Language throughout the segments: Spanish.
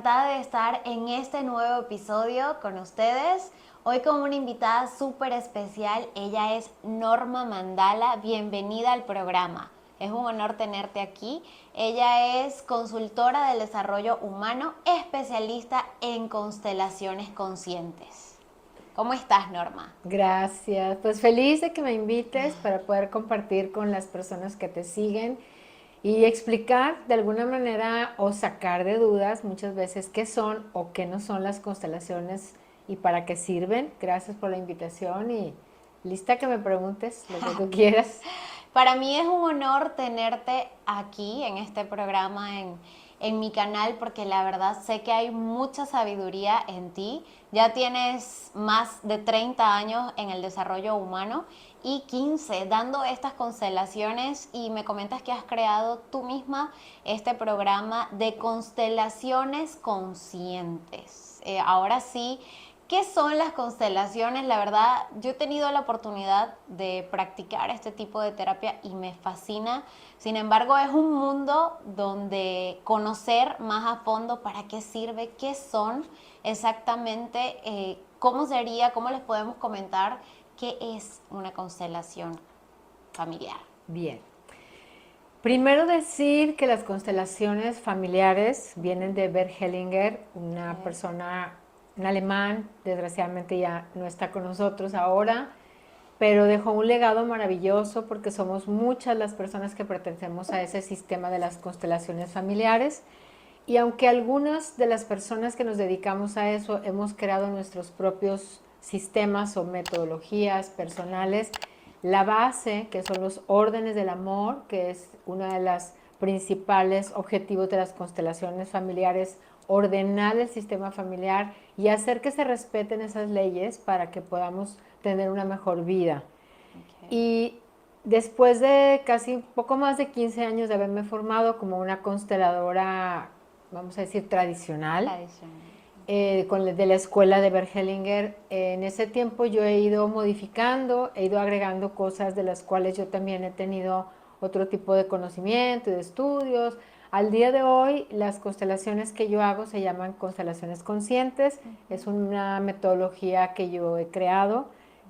encantada de estar en este nuevo episodio con ustedes. Hoy con una invitada súper especial, ella es Norma Mandala. Bienvenida al programa. Es un honor tenerte aquí. Ella es consultora del desarrollo humano, especialista en constelaciones conscientes. ¿Cómo estás, Norma? Gracias, pues feliz de que me invites para poder compartir con las personas que te siguen y explicar de alguna manera o sacar de dudas muchas veces qué son o qué no son las constelaciones y para qué sirven. Gracias por la invitación y lista que me preguntes lo que tú quieras. Para mí es un honor tenerte aquí en este programa, en mi canal, porque la verdad sé que hay mucha sabiduría en ti. Ya tienes más de 30 años en el desarrollo humano y 15 dando estas constelaciones, y me comentas que has creado tú misma este programa de constelaciones conscientes. Ahora sí, ¿qué son las constelaciones? La verdad, yo he tenido la oportunidad de practicar este tipo de terapia y me fascina. Sin embargo, es un mundo donde conocer más a fondo para qué sirve, qué son exactamente, cómo sería, cómo les podemos comentar qué es una constelación familiar. Bien. Primero decir que las constelaciones familiares vienen de Bert Hellinger, una Okay. persona, un alemán, desgraciadamente ya no está con nosotros ahora, pero dejó un legado maravilloso porque somos muchas las personas que pertenecemos a ese sistema de las constelaciones familiares. Y aunque algunas de las personas que nos dedicamos a eso hemos creado nuestros propios sistemas o metodologías personales, la base, que son los órdenes del amor, que es uno de los principales objetivos de las constelaciones familiares, ordenar el sistema familiar y hacer que se respeten esas leyes para que podamos tener una mejor vida. Okay. Y después de casi un poco más de 15 años de haberme formado como una consteladora, vamos a decir, tradicional, Tradicional. de la escuela de Bert Hellinger, en ese tiempo yo he ido modificando, he ido agregando cosas de las cuales yo también he tenido otro tipo de conocimiento y de estudios. Al día de hoy, las constelaciones que yo hago se llaman constelaciones conscientes. Es una metodología que yo he creado.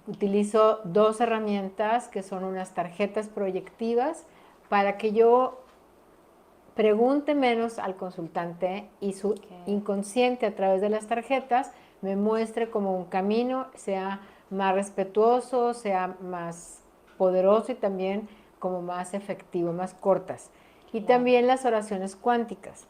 Utilizo dos herramientas que son unas tarjetas proyectivas para que yo pregunte menos al consultante y su inconsciente a través de las tarjetas me muestre como un camino, sea más respetuoso, sea más poderoso y también como más efectivo, más cortas. Y Claro. también las oraciones cuánticas.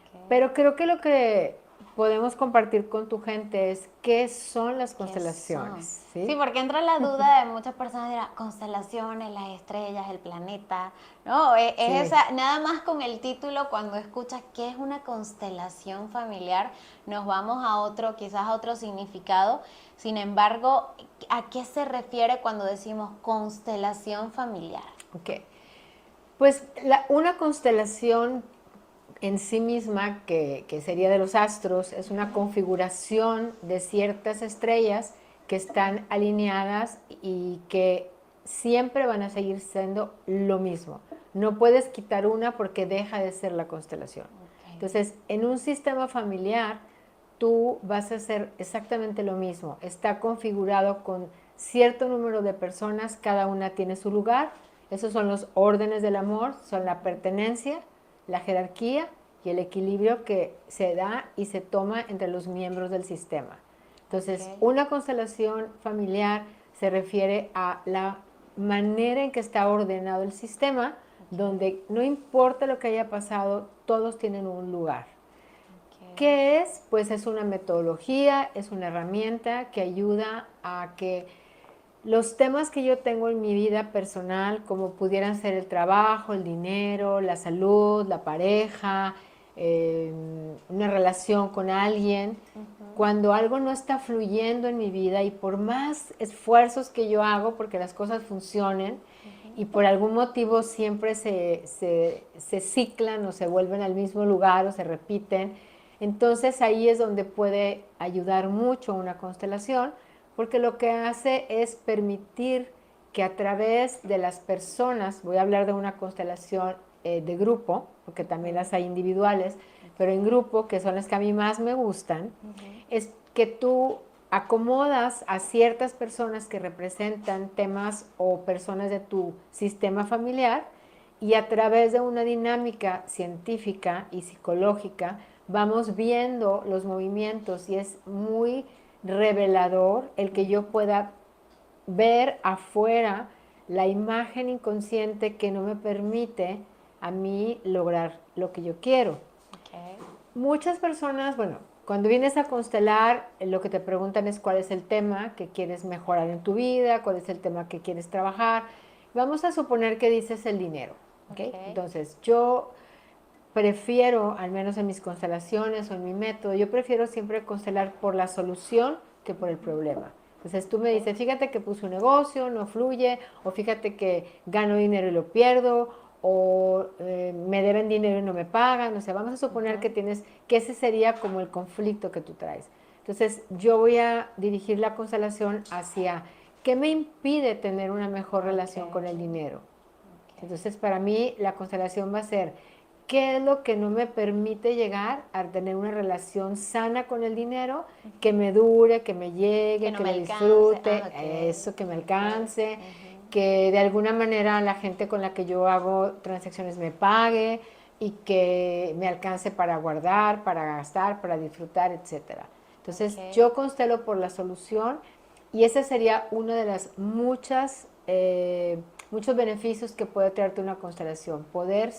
Okay. Pero creo que lo que podemos compartir con tu gente es qué son las ¿Qué son? constelaciones, Sí, ¿sí? porque entra la duda de muchas personas, dirán, constelaciones, las estrellas, el planeta, ¿no? Es Sí. esa, nada más con el título, cuando escuchas qué es una constelación familiar, nos vamos a otro, quizás a otro significado. Sin embargo, ¿a qué se refiere cuando decimos constelación familiar? Ok. Pues una constelación en sí misma, que sería de los astros, es una configuración de ciertas estrellas que están alineadas y que siempre van a seguir siendo lo mismo. No puedes quitar una porque deja de ser la constelación. Okay. Entonces, en un sistema familiar, tú vas a hacer exactamente lo mismo. Está configurado con cierto número de personas, cada una tiene su lugar. Esos son los órdenes del amor, son la pertenencia, la jerarquía y el equilibrio que se da y se toma entre los miembros del sistema. Entonces, Okay. una constelación familiar se refiere a la manera en que está ordenado el sistema, donde no importa lo que haya pasado, todos tienen un lugar. Okay. ¿Qué es? Pues es una metodología, es una herramienta que ayuda a que los temas que yo tengo en mi vida personal, como pudieran ser el trabajo, el dinero, la salud, la pareja, una relación con alguien, cuando algo no está fluyendo en mi vida y por más esfuerzos que yo hago porque las cosas funcionen y por algún motivo siempre se ciclan o se vuelven al mismo lugar o se repiten, entonces ahí es donde puede ayudar mucho una constelación, porque lo que hace es permitir que a través de las personas, voy a hablar de una constelación de grupo, porque también las hay individuales, pero en grupo, que son las que a mí más me gustan, es que tú acomodas a ciertas personas que representan temas o personas de tu sistema familiar y a través de una dinámica científica y psicológica vamos viendo los movimientos y es muy revelador el que yo pueda ver afuera la imagen inconsciente que no me permite a mí lograr lo que yo quiero. Okay. Muchas personas, bueno, cuando vienes a constelar, lo que te preguntan es cuál es el tema que quieres mejorar en tu vida, cuál es el tema que quieres trabajar. Vamos a suponer que dices el dinero, ¿okay? Entonces, yo prefiero, al menos en mis constelaciones o en mi método, yo prefiero siempre constelar por la solución que por el problema. Entonces tú me dices, fíjate que puse un negocio, no fluye, o fíjate que gano dinero y lo pierdo, o me deben dinero y no me pagan. O sea, vamos a suponer que ese sería como el conflicto que tú traes. Entonces yo voy a dirigir la constelación hacia qué me impide tener una mejor relación con el dinero. Entonces para mí la constelación va a ser qué es lo que no me permite llegar a tener una relación sana con el dinero, que me dure, que me llegue, que lo disfrute, eso, que me alcance, que de alguna manera la gente con la que yo hago transacciones me pague y que me alcance para guardar, para gastar, para disfrutar, etc. Entonces yo constelo por la solución y ese sería uno de las muchos beneficios que puede traerte una constelación, poder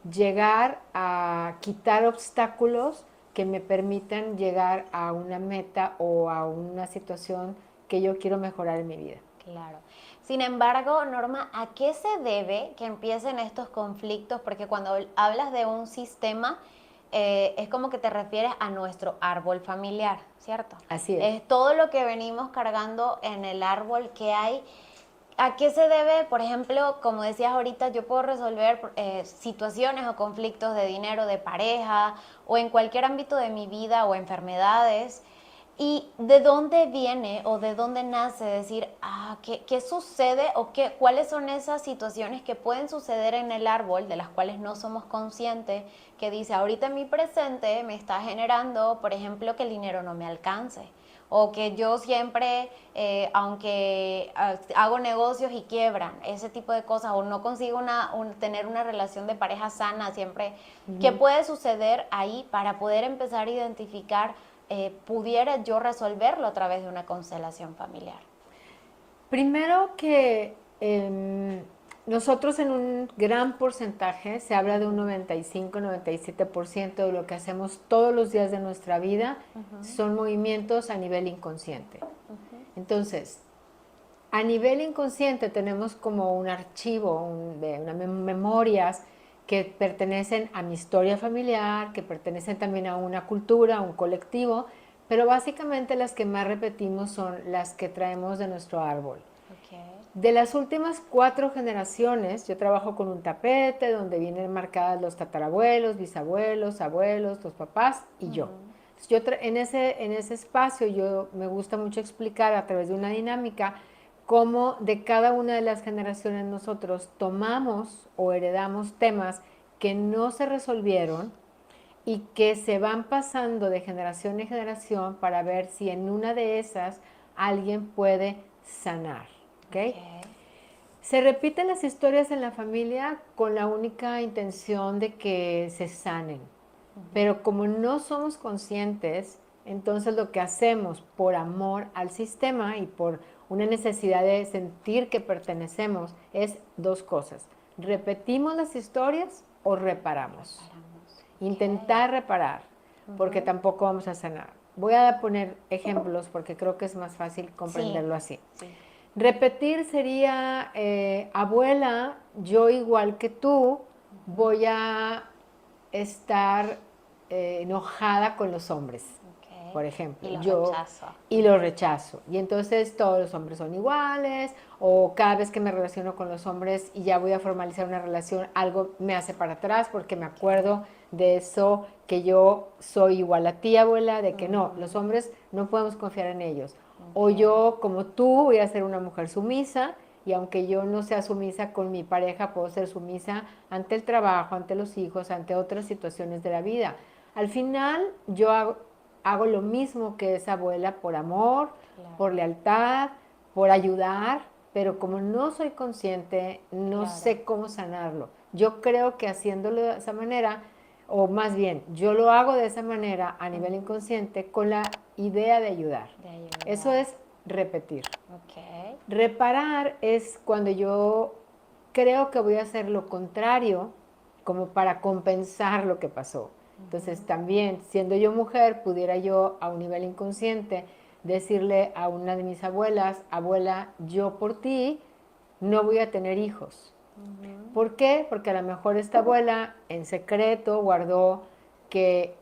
llegar a quitar obstáculos que me permitan llegar a una meta o a una situación que yo quiero mejorar en mi vida. Claro. Sin embargo, Norma, ¿a qué se debe que empiecen estos conflictos? Porque cuando hablas de un sistema, es como que te refieres a nuestro árbol familiar, ¿cierto? Así es. Es todo lo que venimos cargando en el árbol que hay. ¿A qué se debe, por ejemplo, como decías ahorita, yo puedo resolver situaciones o conflictos de dinero, de pareja o en cualquier ámbito de mi vida o enfermedades? ¿Y de dónde viene o de dónde nace decir, qué sucede o cuáles son esas situaciones que pueden suceder en el árbol de las cuales no somos conscientes, que dice, ahorita en mi presente me está generando, por ejemplo, que el dinero no me alcance? O que yo siempre, aunque hago negocios y quiebran, ese tipo de cosas, o no consigo tener una relación de pareja sana siempre, ¿qué puede suceder ahí para poder empezar a identificar, pudiera yo resolverlo a través de una constelación familiar? Primero que nosotros en un gran porcentaje, se habla de un 95-97% de lo que hacemos todos los días de nuestra vida, son movimientos a nivel inconsciente. Entonces, a nivel inconsciente tenemos como un archivo de memorias que pertenecen a mi historia familiar, que pertenecen también a una cultura, a un colectivo, pero básicamente las que más repetimos son las que traemos de nuestro árbol. De las últimas 4 generaciones, yo trabajo con un tapete donde vienen marcadas los tatarabuelos, bisabuelos, abuelos, los papás y yo. Yo en ese espacio me gusta mucho explicar a través de una dinámica cómo de cada una de las generaciones nosotros tomamos o heredamos temas que no se resolvieron y que se van pasando de generación en generación para ver si en una de esas alguien puede sanar. ¿Okay? Se repiten las historias en la familia con la única intención de que se sanen, pero como no somos conscientes, entonces lo que hacemos por amor al sistema y por una necesidad de sentir que pertenecemos es 2 cosas. Repetimos las historias o reparamos. Intentar reparar, porque tampoco vamos a sanar. Voy a poner ejemplos porque creo que es más fácil comprenderlo así. Sí. Repetir sería, abuela, yo igual que tú voy a estar enojada con los hombres, por ejemplo. Y los rechazo. Y entonces todos los hombres son iguales, o cada vez que me relaciono con los hombres y ya voy a formalizar una relación, algo me hace para atrás porque me acuerdo de eso, que yo soy igual a ti, abuela, de que no, los hombres no podemos confiar en ellos. O yo, como tú, voy a ser una mujer sumisa, y aunque yo no sea sumisa con mi pareja, puedo ser sumisa ante el trabajo, ante los hijos, ante otras situaciones de la vida. Al final yo hago lo mismo que esa abuela por amor, Claro. por lealtad, por ayudar, pero como no soy consciente, no Claro. sé cómo sanarlo. Yo creo que haciéndolo de esa manera, o más bien, yo lo hago de esa manera a nivel inconsciente con la idea de ayudar. De ayudar. Eso es repetir. Ok. Reparar es cuando yo creo que voy a hacer lo contrario como para compensar lo que pasó. Entonces también, siendo yo mujer, pudiera yo a un nivel inconsciente decirle a una de mis abuelas, abuela, yo por ti no voy a tener hijos. ¿Por qué? Porque a lo mejor esta abuela en secreto guardó que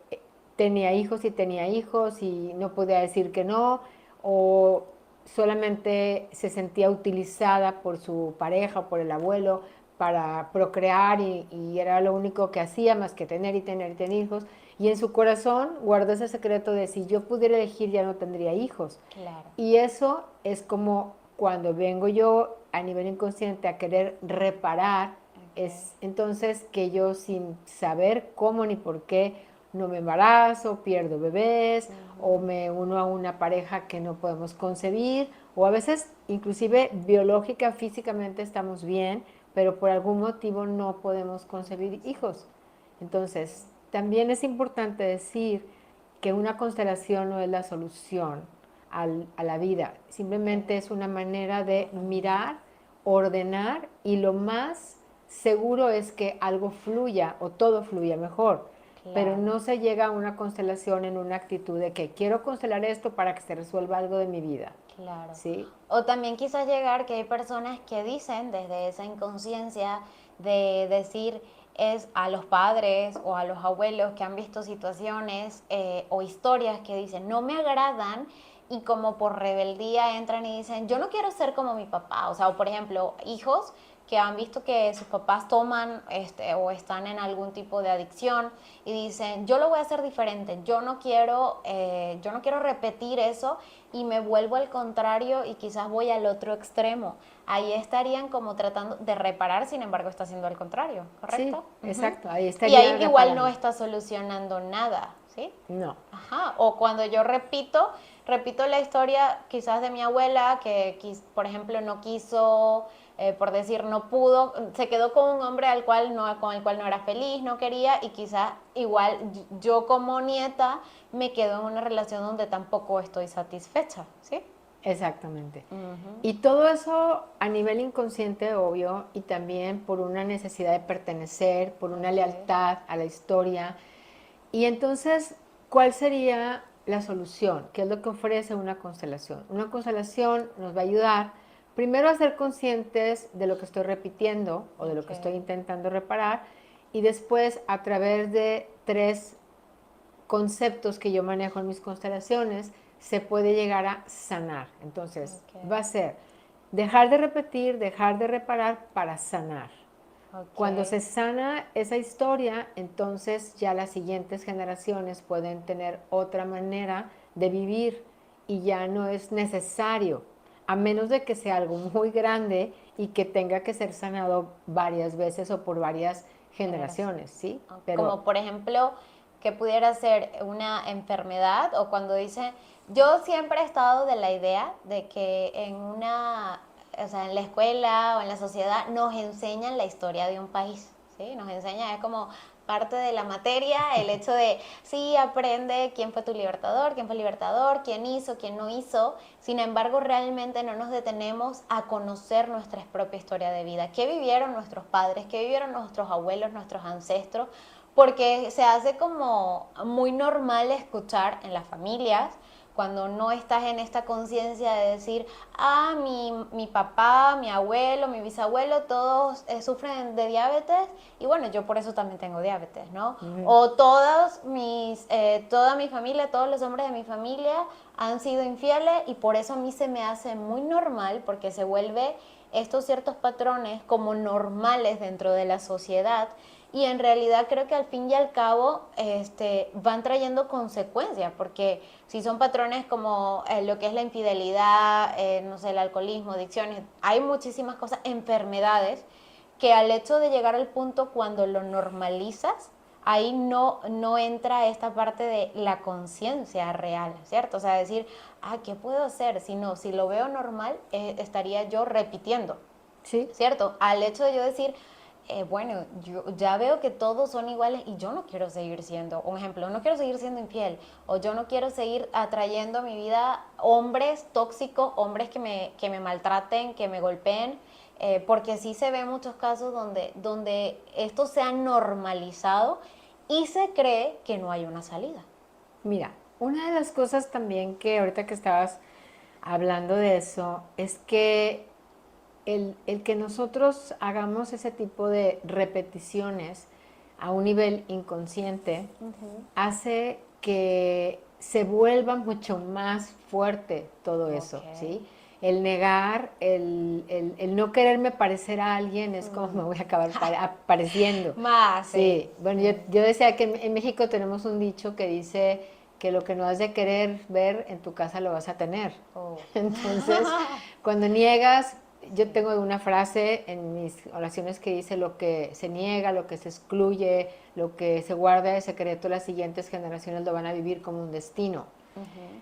tenía hijos y no podía decir que no, o solamente se sentía utilizada por su pareja o por el abuelo para procrear y era lo único que hacía más que tener y tener y tener hijos. Y en su corazón guardó ese secreto de si yo pudiera elegir ya no tendría hijos. Claro. Y eso es como cuando vengo yo a nivel inconsciente a querer reparar, es entonces que yo sin saber cómo ni por qué no me embarazo, pierdo bebés o me uno a una pareja que no podemos concebir o a veces inclusive biológica, físicamente estamos bien, pero por algún motivo no podemos concebir hijos. Entonces, también es importante decir que una constelación no es la solución a la vida, simplemente es una manera de mirar, ordenar y lo más seguro es que algo fluya o todo fluya mejor. Claro. Pero no se llega a una constelación en una actitud de que quiero constelar esto para que se resuelva algo de mi vida. Claro. ¿Sí? O también quizás llegar que hay personas que dicen desde esa inconsciencia de decir es a los padres o a los abuelos que han visto situaciones o historias que dicen no me agradan y como por rebeldía entran y dicen yo no quiero ser como mi papá. O sea, o por ejemplo, hijos que han visto que sus papás toman o están en algún tipo de adicción y dicen yo lo voy a hacer diferente, yo no quiero repetir eso y me vuelvo al contrario y quizás voy al otro extremo. Ahí estarían como tratando de reparar, sin embargo está haciendo al contrario, ¿correcto? Sí, exacto, ahí Y estaría ahí igual no reparando. está solucionando nada, ¿sí? No. Ajá, o cuando yo repito la historia quizás de mi abuela que, por ejemplo, no quiso, por decir, no pudo, se quedó con un hombre con el cual no era feliz, no quería, y quizás igual yo como nieta me quedo en una relación donde tampoco estoy satisfecha, ¿sí? Exactamente. Y todo eso a nivel inconsciente, obvio, y también por una necesidad de pertenecer, por una lealtad a la historia. Y entonces, ¿cuál sería la solución? ¿Qué es lo que ofrece una constelación? Una constelación nos va a ayudar primero a ser conscientes de lo que estoy repitiendo o de lo que estoy intentando reparar y después a través de 3 conceptos que yo manejo en mis constelaciones se puede llegar a sanar. Entonces, va a ser dejar de repetir, dejar de reparar para sanar. Cuando se sana esa historia, entonces ya las siguientes generaciones pueden tener otra manera de vivir y ya no es necesario, a menos de que sea algo muy grande y que tenga que ser sanado varias veces o por varias generaciones, ¿sí? Pero, como por ejemplo, que pudiera ser una enfermedad o cuando dice, yo siempre he estado de la idea de que en la escuela o en la sociedad nos enseñan la historia de un país, ¿sí? Nos enseñan, es como parte de la materia, el hecho de, sí, aprende quién fue tu libertador, quién hizo, quién no hizo, sin embargo, realmente no nos detenemos a conocer nuestra propia historia de vida, qué vivieron nuestros padres, qué vivieron nuestros abuelos, nuestros ancestros, porque se hace como muy normal escuchar en las familias cuando no estás en esta conciencia de decir, mi papá, mi abuelo, mi bisabuelo, todos sufren de diabetes y bueno, yo por eso también tengo diabetes, ¿no? O toda mi familia, todos los hombres de mi familia han sido infieles y por eso a mí se me hace muy normal porque se vuelve estos ciertos patrones como normales dentro de la sociedad y en realidad creo que al fin y al cabo van trayendo consecuencias, porque si son patrones como lo que es la infidelidad, no sé, el alcoholismo, adicciones, hay muchísimas cosas, enfermedades, que al hecho de llegar al punto cuando lo normalizas, ahí no entra esta parte de la conciencia real, ¿cierto? O sea, decir, ¿qué puedo hacer? Si lo veo normal, estaría yo repitiendo, Sí. ¿cierto? Al hecho de yo decir, bueno, yo ya veo que todos son iguales y yo no quiero seguir siendo, un ejemplo, no quiero seguir siendo infiel, o yo no quiero seguir atrayendo a mi vida hombres tóxicos, hombres que me maltraten, que me golpeen, porque sí se ven muchos casos donde esto se ha normalizado y se cree que no hay una salida. Mira, una de las cosas también que ahorita que estabas hablando de eso es que el que nosotros hagamos ese tipo de repeticiones a un nivel inconsciente hace que se vuelva mucho más fuerte todo eso, ¿sí? El negar, el no quererme parecer a alguien es como me voy a acabar apareciendo. Más, Sí, bueno, yo decía que en México tenemos un dicho que dice que lo que no has de querer ver en tu casa lo vas a tener. Oh. Entonces, cuando niegas, yo tengo una frase en mis oraciones que dice lo que se niega, lo que se excluye, lo que se guarda de secreto, las siguientes generaciones lo van a vivir como un destino.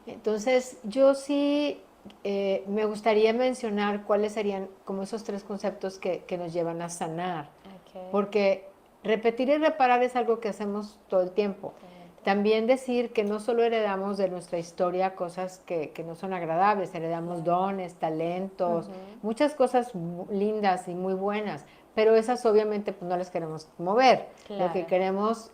Entonces, yo sí me gustaría mencionar cuáles serían como esos tres conceptos que nos llevan a sanar. Porque repetir y reparar es algo que hacemos todo el tiempo. También decir que no solo heredamos de nuestra historia cosas que no son agradables, heredamos dones, talentos, muchas cosas lindas y muy buenas, pero esas obviamente pues, no las queremos mover. Lo que queremos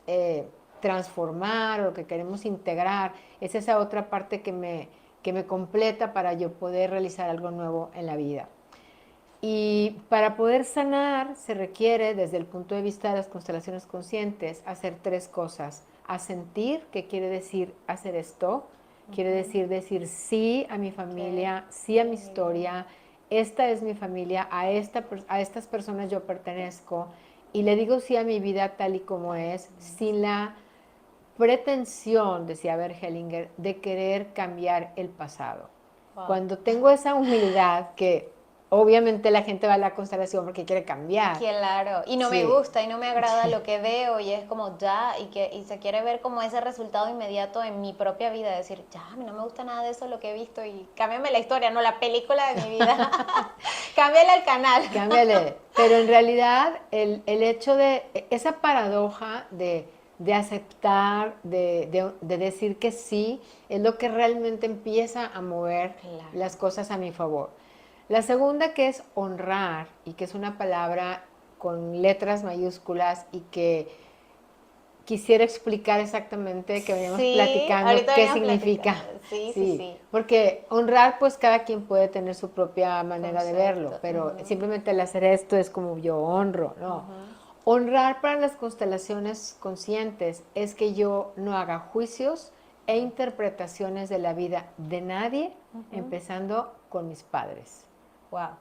transformar o lo que queremos integrar es esa otra parte que me completa para yo poder realizar algo nuevo en la vida. Y para poder sanar se requiere, desde el punto de vista de las constelaciones conscientes, hacer tres cosas. Asentir, que quiere decir hacer esto, quiere decir sí a mi familia, sí a mi historia, esta es mi familia, a estas personas yo pertenezco, y le digo sí a mi vida tal y como es, sin la pretensión, decía Bert Hellinger, de querer cambiar el pasado. Wow. Cuando tengo esa humildad que obviamente la gente va a la constelación porque quiere cambiar. Claro, y no me gusta y no me agrada lo que veo y es como ya, y se quiere ver como ese resultado inmediato en mi propia vida, decir, ya, a mí no me gusta nada de eso lo que he visto y cámbiame la historia, no la película de mi vida, cámbiale al canal. Cámbiale, pero en realidad el hecho de, esa paradoja de aceptar, de decir que sí, es lo que realmente empieza a mover las cosas a mi favor. La segunda, que es honrar, y que es una palabra con letras mayúsculas y que quisiera explicar exactamente, que veníamos platicando qué significa. Sí. Porque honrar, pues cada quien puede tener su propia manera de verlo, pero simplemente el hacer esto es como yo honro, ¿no? Honrar para las constelaciones conscientes es que yo no haga juicios e interpretaciones de la vida de nadie, empezando con mis padres. Wow.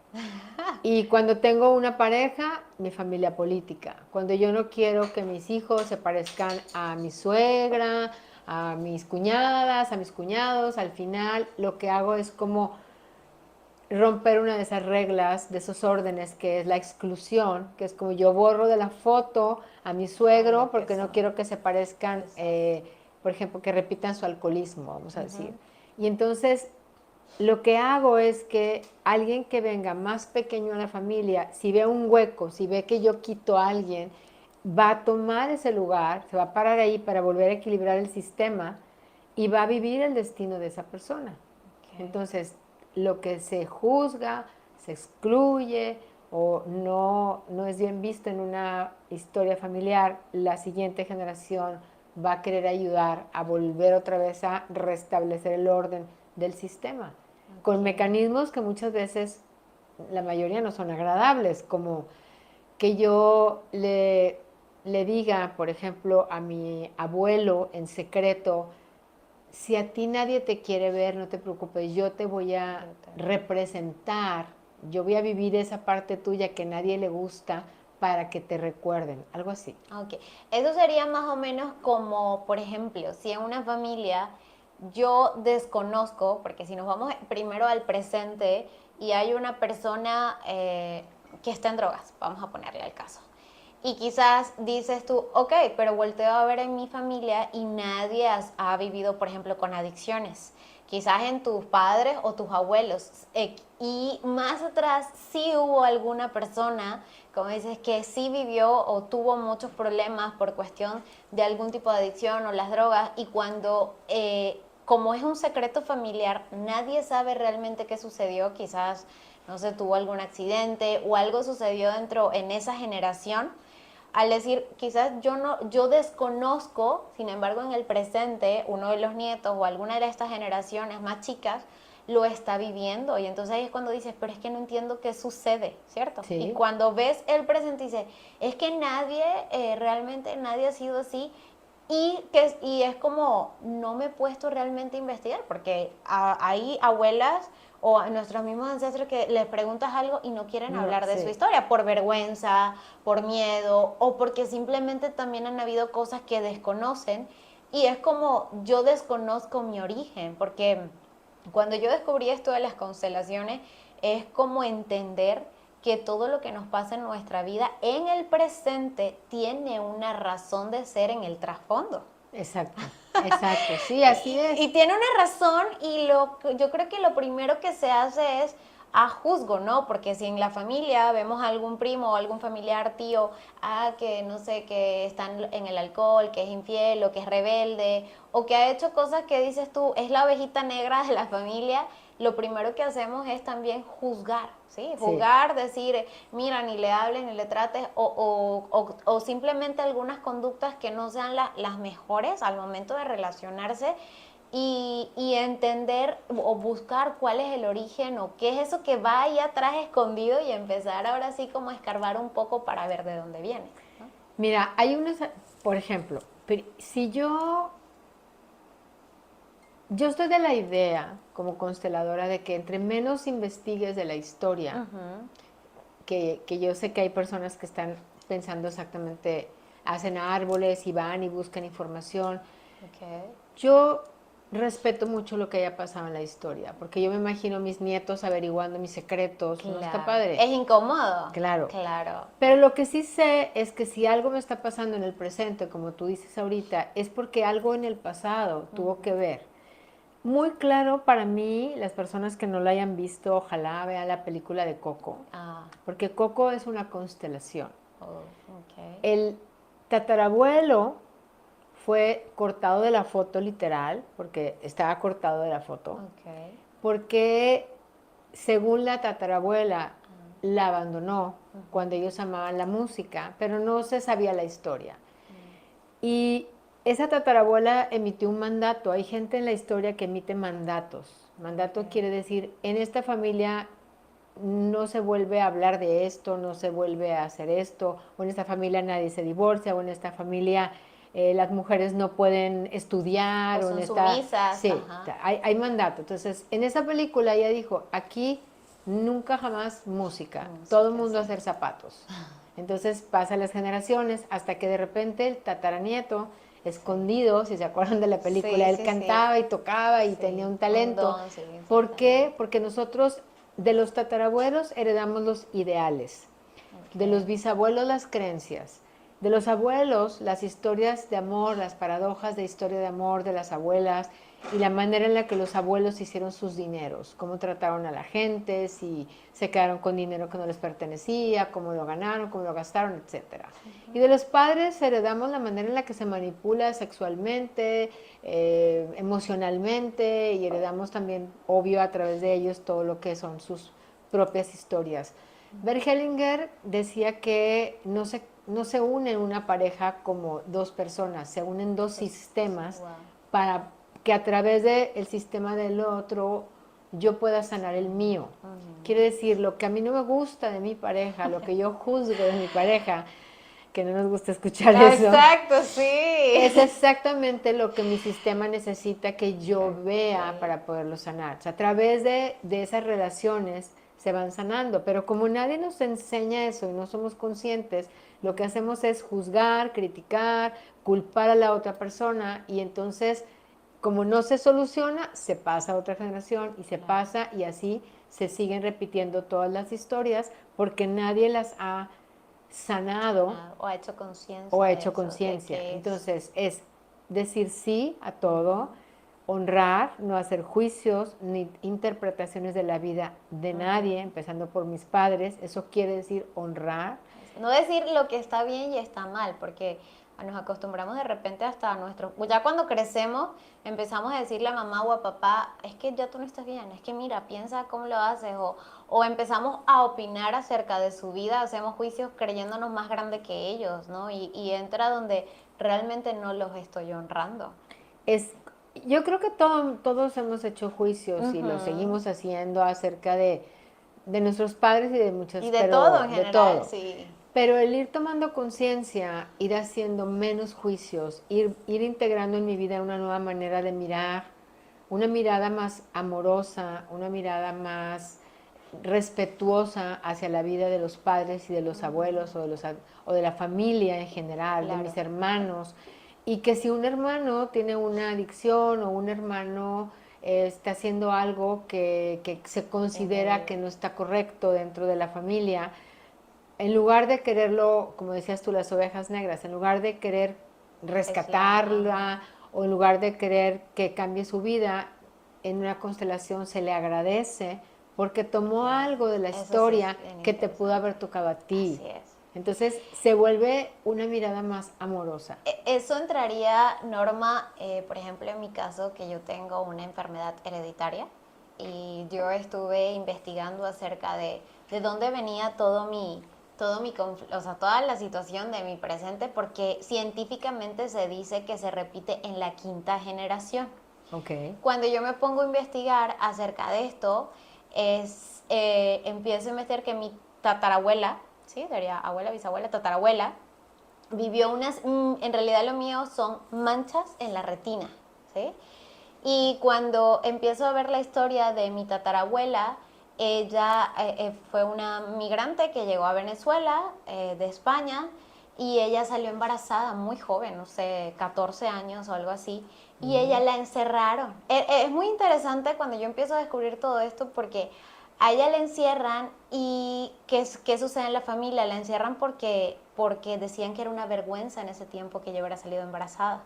Y cuando tengo una pareja, mi familia política. Cuando yo no quiero que mis hijos se parezcan a mi suegra, a mis cuñadas, a mis cuñados, al final lo que hago es como romper una de esas reglas, de esos órdenes, que es la exclusión, que es como yo borro de la foto a mi suegro porque no quiero que se parezcan, por ejemplo, que repitan su alcoholismo, vamos a decir. Y entonces lo que hago es que alguien que venga más pequeño a la familia, si ve un hueco, si ve que yo quito a alguien, va a tomar ese lugar, se va a parar ahí para volver a equilibrar el sistema y va a vivir el destino de esa persona. Entonces, lo que se juzga, se excluye o no es bien visto en una historia familiar, la siguiente generación va a querer ayudar a volver otra vez a restablecer el orden del sistema, con mecanismos que muchas veces, la mayoría no son agradables, como que yo le diga, por ejemplo, a mi abuelo en secreto, si a ti nadie te quiere ver, no te preocupes, yo te voy a representar, yo voy a vivir esa parte tuya que a nadie le gusta para que te recuerden, algo así. Ok, eso sería más o menos como, por ejemplo, si en una familia yo desconozco, porque si nos vamos primero al presente y hay una persona que está en drogas, vamos a ponerle al caso, Y quizás dices tú, ok, pero volteo a ver en mi familia y nadie ha vivido, por ejemplo, con adicciones. Quizás en tus padres o tus abuelos. Y más atrás sí hubo alguna persona, como dices, que sí vivió o tuvo muchos problemas por cuestión de algún tipo de adicción o las drogas. Y cuando, como es un secreto familiar, nadie sabe realmente qué sucedió. Quizás, no sé, tuvo algún accidente o algo sucedió dentro en esa generación, al decir, quizás yo desconozco, sin embargo en el presente, uno de los nietos o alguna de estas generaciones más chicas lo está viviendo, y entonces ahí es cuando dices, pero es que no entiendo qué sucede, ¿cierto? Y Sí. cuando ves el presente dices, es que nadie, realmente nadie ha sido así, y es como, no me he puesto realmente a investigar, porque hay abuelas o a nuestros mismos ancestros que les preguntas algo y no quieren No, hablar de su sí. historia por vergüenza, por miedo, o porque simplemente también han habido cosas que desconocen, y es como, yo desconozco mi origen, porque cuando yo descubrí esto de las constelaciones, es como entender que todo lo que nos pasa en nuestra vida en el presente tiene una razón de ser en el trasfondo. Exacto, exacto, sí, así Y es. tiene una razón, y yo creo que lo primero que se hace es a juzgo, ¿no? Porque si en la familia vemos a algún primo o algún familiar, tío, que no sé, que está en el alcohol, que es infiel o que es rebelde o que ha hecho cosas que dices tú, es la ovejita negra de la familia, lo primero que hacemos es también juzgar, ¿sí? Sí. Juzgar, decir, mira, ni le hables, ni le trates, o simplemente algunas conductas que no sean las mejores al momento de relacionarse, y entender o buscar cuál es el origen o qué es eso que va ahí atrás escondido, y empezar ahora sí como a escarbar un poco para ver de dónde viene, ¿no? Mira, hay unos, por ejemplo, si yo estoy de la idea como consteladora de que entre menos investigues de la historia, que yo sé que hay personas que están pensando exactamente, hacen árboles y van y buscan información. Okay. Yo respeto mucho lo que haya pasado en la historia, porque yo me imagino a mis nietos averiguando mis secretos, ¿no está Claro. padre? Es incómodo. Claro. Claro. Pero lo que sí sé es que si algo me está pasando en el presente, como tú dices ahorita, es porque algo en el pasado tuvo que ver. Muy claro para mí, las personas que no la hayan visto, ojalá vean la película de Coco, Ah, porque Coco es una constelación. oh, okay. El tatarabuelo fue cortado de la foto literal, porque estaba cortado de la foto, Okay. porque según la tatarabuela la abandonó cuando ellos amaban la música, pero no se sabía la historia. Y esa tatarabuela emitió un mandato. Hay gente en la historia que emite mandatos. Mandato quiere decir, en esta familia no se vuelve a hablar de esto, no se vuelve a hacer esto, o en esta familia nadie se divorcia, o en esta familia las mujeres no pueden O estudiar, o en son esta... sumisas, Sí, ajá. hay mandato. Entonces, en esa película ella dijo, aquí nunca jamás música, todo el Música, mundo a sí. hacer zapatos. Entonces pasa las generaciones hasta que de repente el tataranieto, escondido, si se acuerdan de la película, Sí, él sí, sí. cantaba y tocaba y tenía Sí, un un talento. don, sí, ¿Por qué? exactamente. Porque nosotros de los tatarabuelos heredamos los ideales, de los Okay. bisabuelos las creencias, de los abuelos las historias de amor, las paradojas de historia de amor de las abuelas, y la manera en la que los abuelos hicieron sus dineros, cómo trataron a la gente, si se quedaron con dinero que no les pertenecía, cómo lo ganaron, cómo lo gastaron, etc. Y de los padres heredamos la manera en la que se manipula sexualmente, emocionalmente, y heredamos también, obvio, a través de ellos todo lo que son sus propias historias. Bert Hellinger decía que no se une una pareja como dos personas, se unen dos sistemas Wow. para que a través del sistema del otro yo pueda sanar el mío. Quiere decir, lo que a mí no me gusta de mi pareja, lo que yo juzgo de mi pareja, que no nos gusta escuchar eso, Exacto, es sí. exactamente lo que mi sistema necesita que yo vea Okay. para poderlo sanar. O sea, a través de esas relaciones se van sanando, pero como nadie nos enseña eso y no somos conscientes, lo que hacemos es juzgar, criticar, culpar a la otra persona, y entonces, como no se soluciona, se pasa a otra generación y se pasa, y así se siguen repitiendo todas las historias porque nadie las ha sanado O ha hecho conciencia o ha de hecho eso, de conciencia. que es- Entonces es decir sí a todo, honrar, no hacer juicios ni interpretaciones de la vida de nadie, empezando por mis padres. Eso quiere decir honrar. no decir lo que está bien y está mal, porque nos acostumbramos de repente hasta a nuestros... Ya cuando crecemos empezamos a decirle a mamá o a papá, es que ya tú no estás bien, es que mira, piensa cómo lo haces, o empezamos a opinar acerca de su vida, hacemos juicios creyéndonos más grandes que ellos, ¿no? Y entra donde realmente no los estoy honrando. Es, yo creo que todos hemos hecho juicios y lo seguimos haciendo acerca de nuestros padres y de muchas, Y de todo pero en de general, todo. sí. Pero el ir tomando conciencia, ir haciendo menos juicios, ir integrando en mi vida una nueva manera de mirar, una mirada más amorosa, una mirada más respetuosa hacia la vida de los padres y de los abuelos o de la familia en general, de mis Claro. hermanos. Y que si un hermano tiene una adicción o un hermano está haciendo algo que se considera que no está correcto dentro de la familia, en lugar de quererlo, como decías tú, las ovejas negras, en lugar de querer rescatarla o en lugar de querer que cambie su vida, en una constelación se le agradece porque tomó algo de la historia que te pudo haber tocado a ti. Así es. Entonces se vuelve una mirada más amorosa. Eso entraría, Norma, por ejemplo, en mi caso, que yo tengo una enfermedad hereditaria y yo estuve investigando acerca de dónde venía o sea, toda la situación de mi presente, porque científicamente se dice que se repite en la quinta generación. Okay. Cuando yo me pongo a investigar acerca de esto, empiezo a investigar que mi tatarabuela, ¿sí? Sería abuela, bisabuela, tatarabuela, vivió en realidad lo mío son manchas en la retina, ¿sí? Y cuando empiezo a ver la historia de mi tatarabuela, ella fue una migrante que llegó a Venezuela, de España, y ella salió embarazada muy joven, no sé, 14 años o algo así, y ella la encerraron. Es muy interesante cuando yo empiezo a descubrir todo esto porque a ella la encierran y ¿qué sucede en la familia? La encierran porque decían que era una vergüenza en ese tiempo que ella hubiera salido embarazada.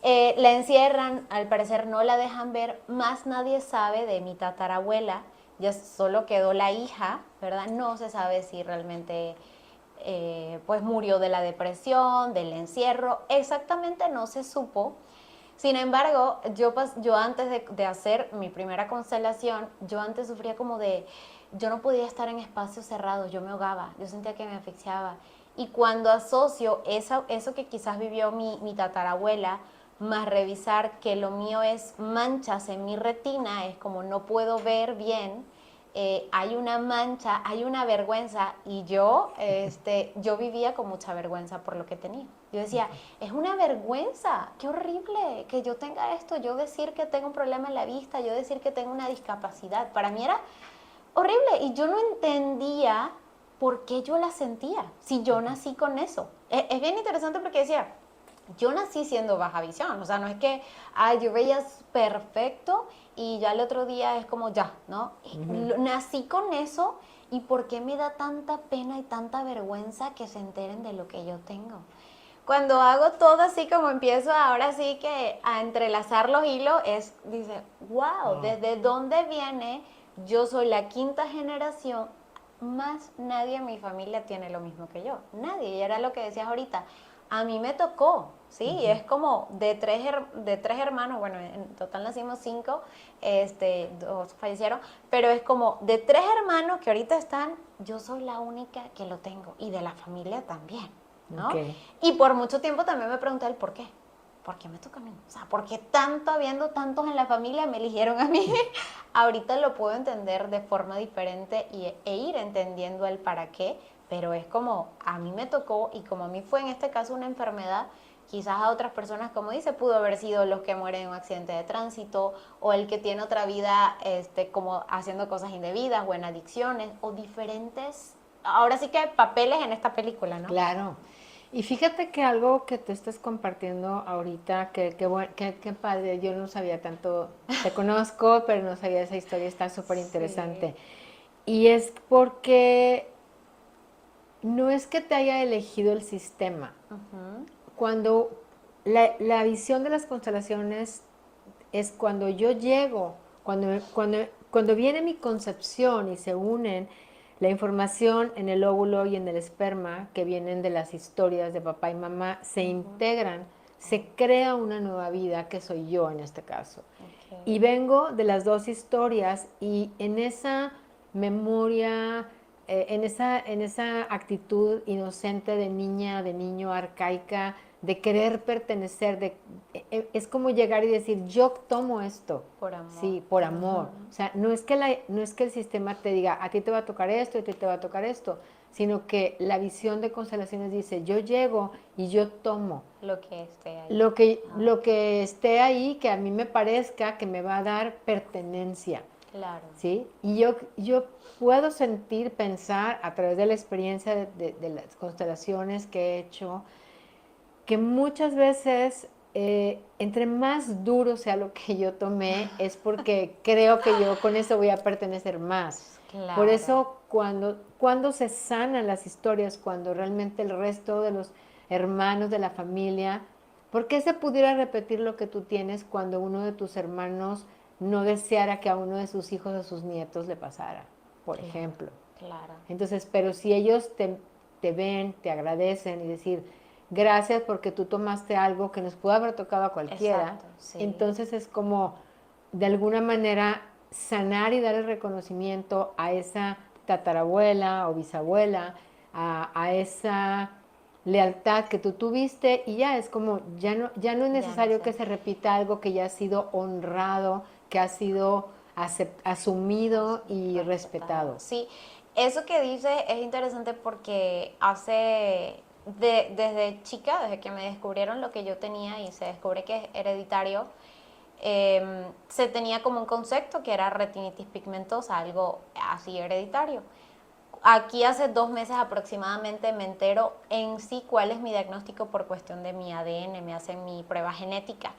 La encierran, al parecer no la dejan ver, más nadie sabe de mi tatarabuela, ya solo quedó la hija, ¿verdad? No se sabe si realmente pues murió de la depresión, del encierro, exactamente no se supo. Sin embargo, yo antes de hacer mi primera constelación, yo antes sufría yo no podía estar en espacios cerrados, yo me ahogaba, yo sentía que me asfixiaba. Y cuando asocio eso que quizás vivió mi tatarabuela, más revisar que lo mío es manchas en mi retina, es como no puedo ver bien, hay una mancha, hay una vergüenza y yo vivía con mucha vergüenza por lo que tenía. Yo decía, es una vergüenza, qué horrible que yo tenga esto, yo decir que tengo un problema en la vista, yo decir que tengo una discapacidad. Para mí era horrible y yo no entendía por qué yo la sentía, si yo nací con eso. Es bien interesante porque decía, yo nací siendo baja visión, o sea, no es que yo veía perfecto y ya el otro día es como ya, ¿no? Nací con eso y ¿por qué me da tanta pena y tanta vergüenza que se enteren de lo que yo tengo? Cuando hago todo así como empiezo ahora sí que a entrelazar los hilos, dice, wow, ¿desde dónde viene? Yo soy la quinta generación, más nadie en mi familia tiene lo mismo que yo, nadie, y era lo que decías ahorita, a mí me tocó, ¿sí? Es como de tres hermanos, bueno, en total nacimos 5, 2 fallecieron, pero es como de 3 hermanos que ahorita están, yo soy la única que lo tengo, y de la familia también, ¿no? Okay. Y por mucho tiempo también me pregunté el por qué. ¿Por qué me toca a mí? O sea, ¿por qué habiendo tantos en la familia, me eligieron a mí? Ahorita lo puedo entender de forma diferente e ir entendiendo el para qué, pero es como a mí me tocó y como a mí fue en este caso una enfermedad, quizás a otras personas, como dice, pudo haber sido los que mueren en un accidente de tránsito o el que tiene otra vida como haciendo cosas indebidas o en adicciones o diferentes, ahora sí que hay papeles en esta película, ¿no? Claro. Y fíjate que algo que te estás compartiendo ahorita, que padre, yo no sabía tanto, te conozco, pero no sabía esa historia, está súper interesante. Sí. Y es porque no es que te haya elegido el sistema. Ujú. Cuando la visión de las constelaciones es cuando yo llego, cuando viene mi concepción y se unen la información en el óvulo y en el esperma que vienen de las historias de papá y mamá, se integran, se crea una nueva vida que soy yo en este caso. Ok. Y vengo de las dos historias y en esa memoria, en esa actitud inocente de niña, de niño, arcaica, de querer pertenecer, es como llegar y decir, yo tomo esto. Por amor. Sí, por amor. O sea, no es que el sistema te diga, a ti te va a tocar esto, a ti te va a tocar esto, sino que la visión de constelaciones dice, yo llego y yo tomo Lo que esté ahí. lo que esté ahí, que a mí me parezca que me va a dar pertenencia. Claro. ¿Sí? Y yo puedo sentir, pensar a través de la experiencia de las constelaciones que he hecho, que muchas veces, entre más duro sea lo que yo tomé, es porque creo que yo con eso voy a pertenecer más. Claro. Por eso cuando se sanan las historias, cuando realmente el resto de los hermanos de la familia, ¿por qué se pudiera repetir lo que tú tienes cuando uno de tus hermanos no deseara que a uno de sus hijos o sus nietos le pasara, por ejemplo? Claro. Entonces, pero si ellos te ven, te agradecen y decir, gracias porque tú tomaste algo que nos pudo haber tocado a cualquiera, Exacto, sí. entonces es como, de alguna manera, sanar y dar el reconocimiento a esa tatarabuela o bisabuela, a esa lealtad que tú tuviste y ya es como, ya no es necesario que se repita algo que ya ha sido honrado, que ha sido asumido y respetado. Sí, eso que dice es interesante porque desde chica, desde que me descubrieron lo que yo tenía y se descubre que es hereditario, se tenía como un concepto que era retinitis pigmentosa, algo así hereditario. Aquí hace 2 meses aproximadamente me entero en sí cuál es mi diagnóstico por cuestión de mi ADN, me hacen mi prueba genética.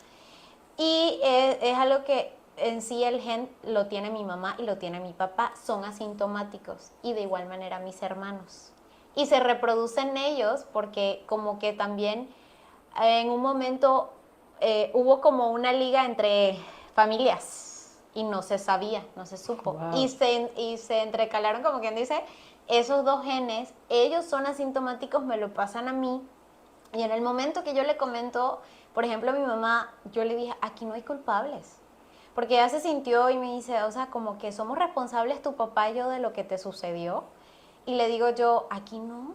Y es algo que en sí el gen lo tiene mi mamá y lo tiene mi papá, son asintomáticos y de igual manera mis hermanos. Y se reproducen ellos porque como que también en un momento hubo como una liga entre familias y no se sabía, no se supo. Wow. Y se entrecalaron, como quien dice, esos dos genes, ellos son asintomáticos, me lo pasan a mí. Y en el momento que yo le comento, por ejemplo, a mi mamá, yo le dije, aquí no hay culpables. Porque ella se sintió y me dice, o sea, como que somos responsables tu papá y yo de lo que te sucedió. Y le digo yo, aquí no.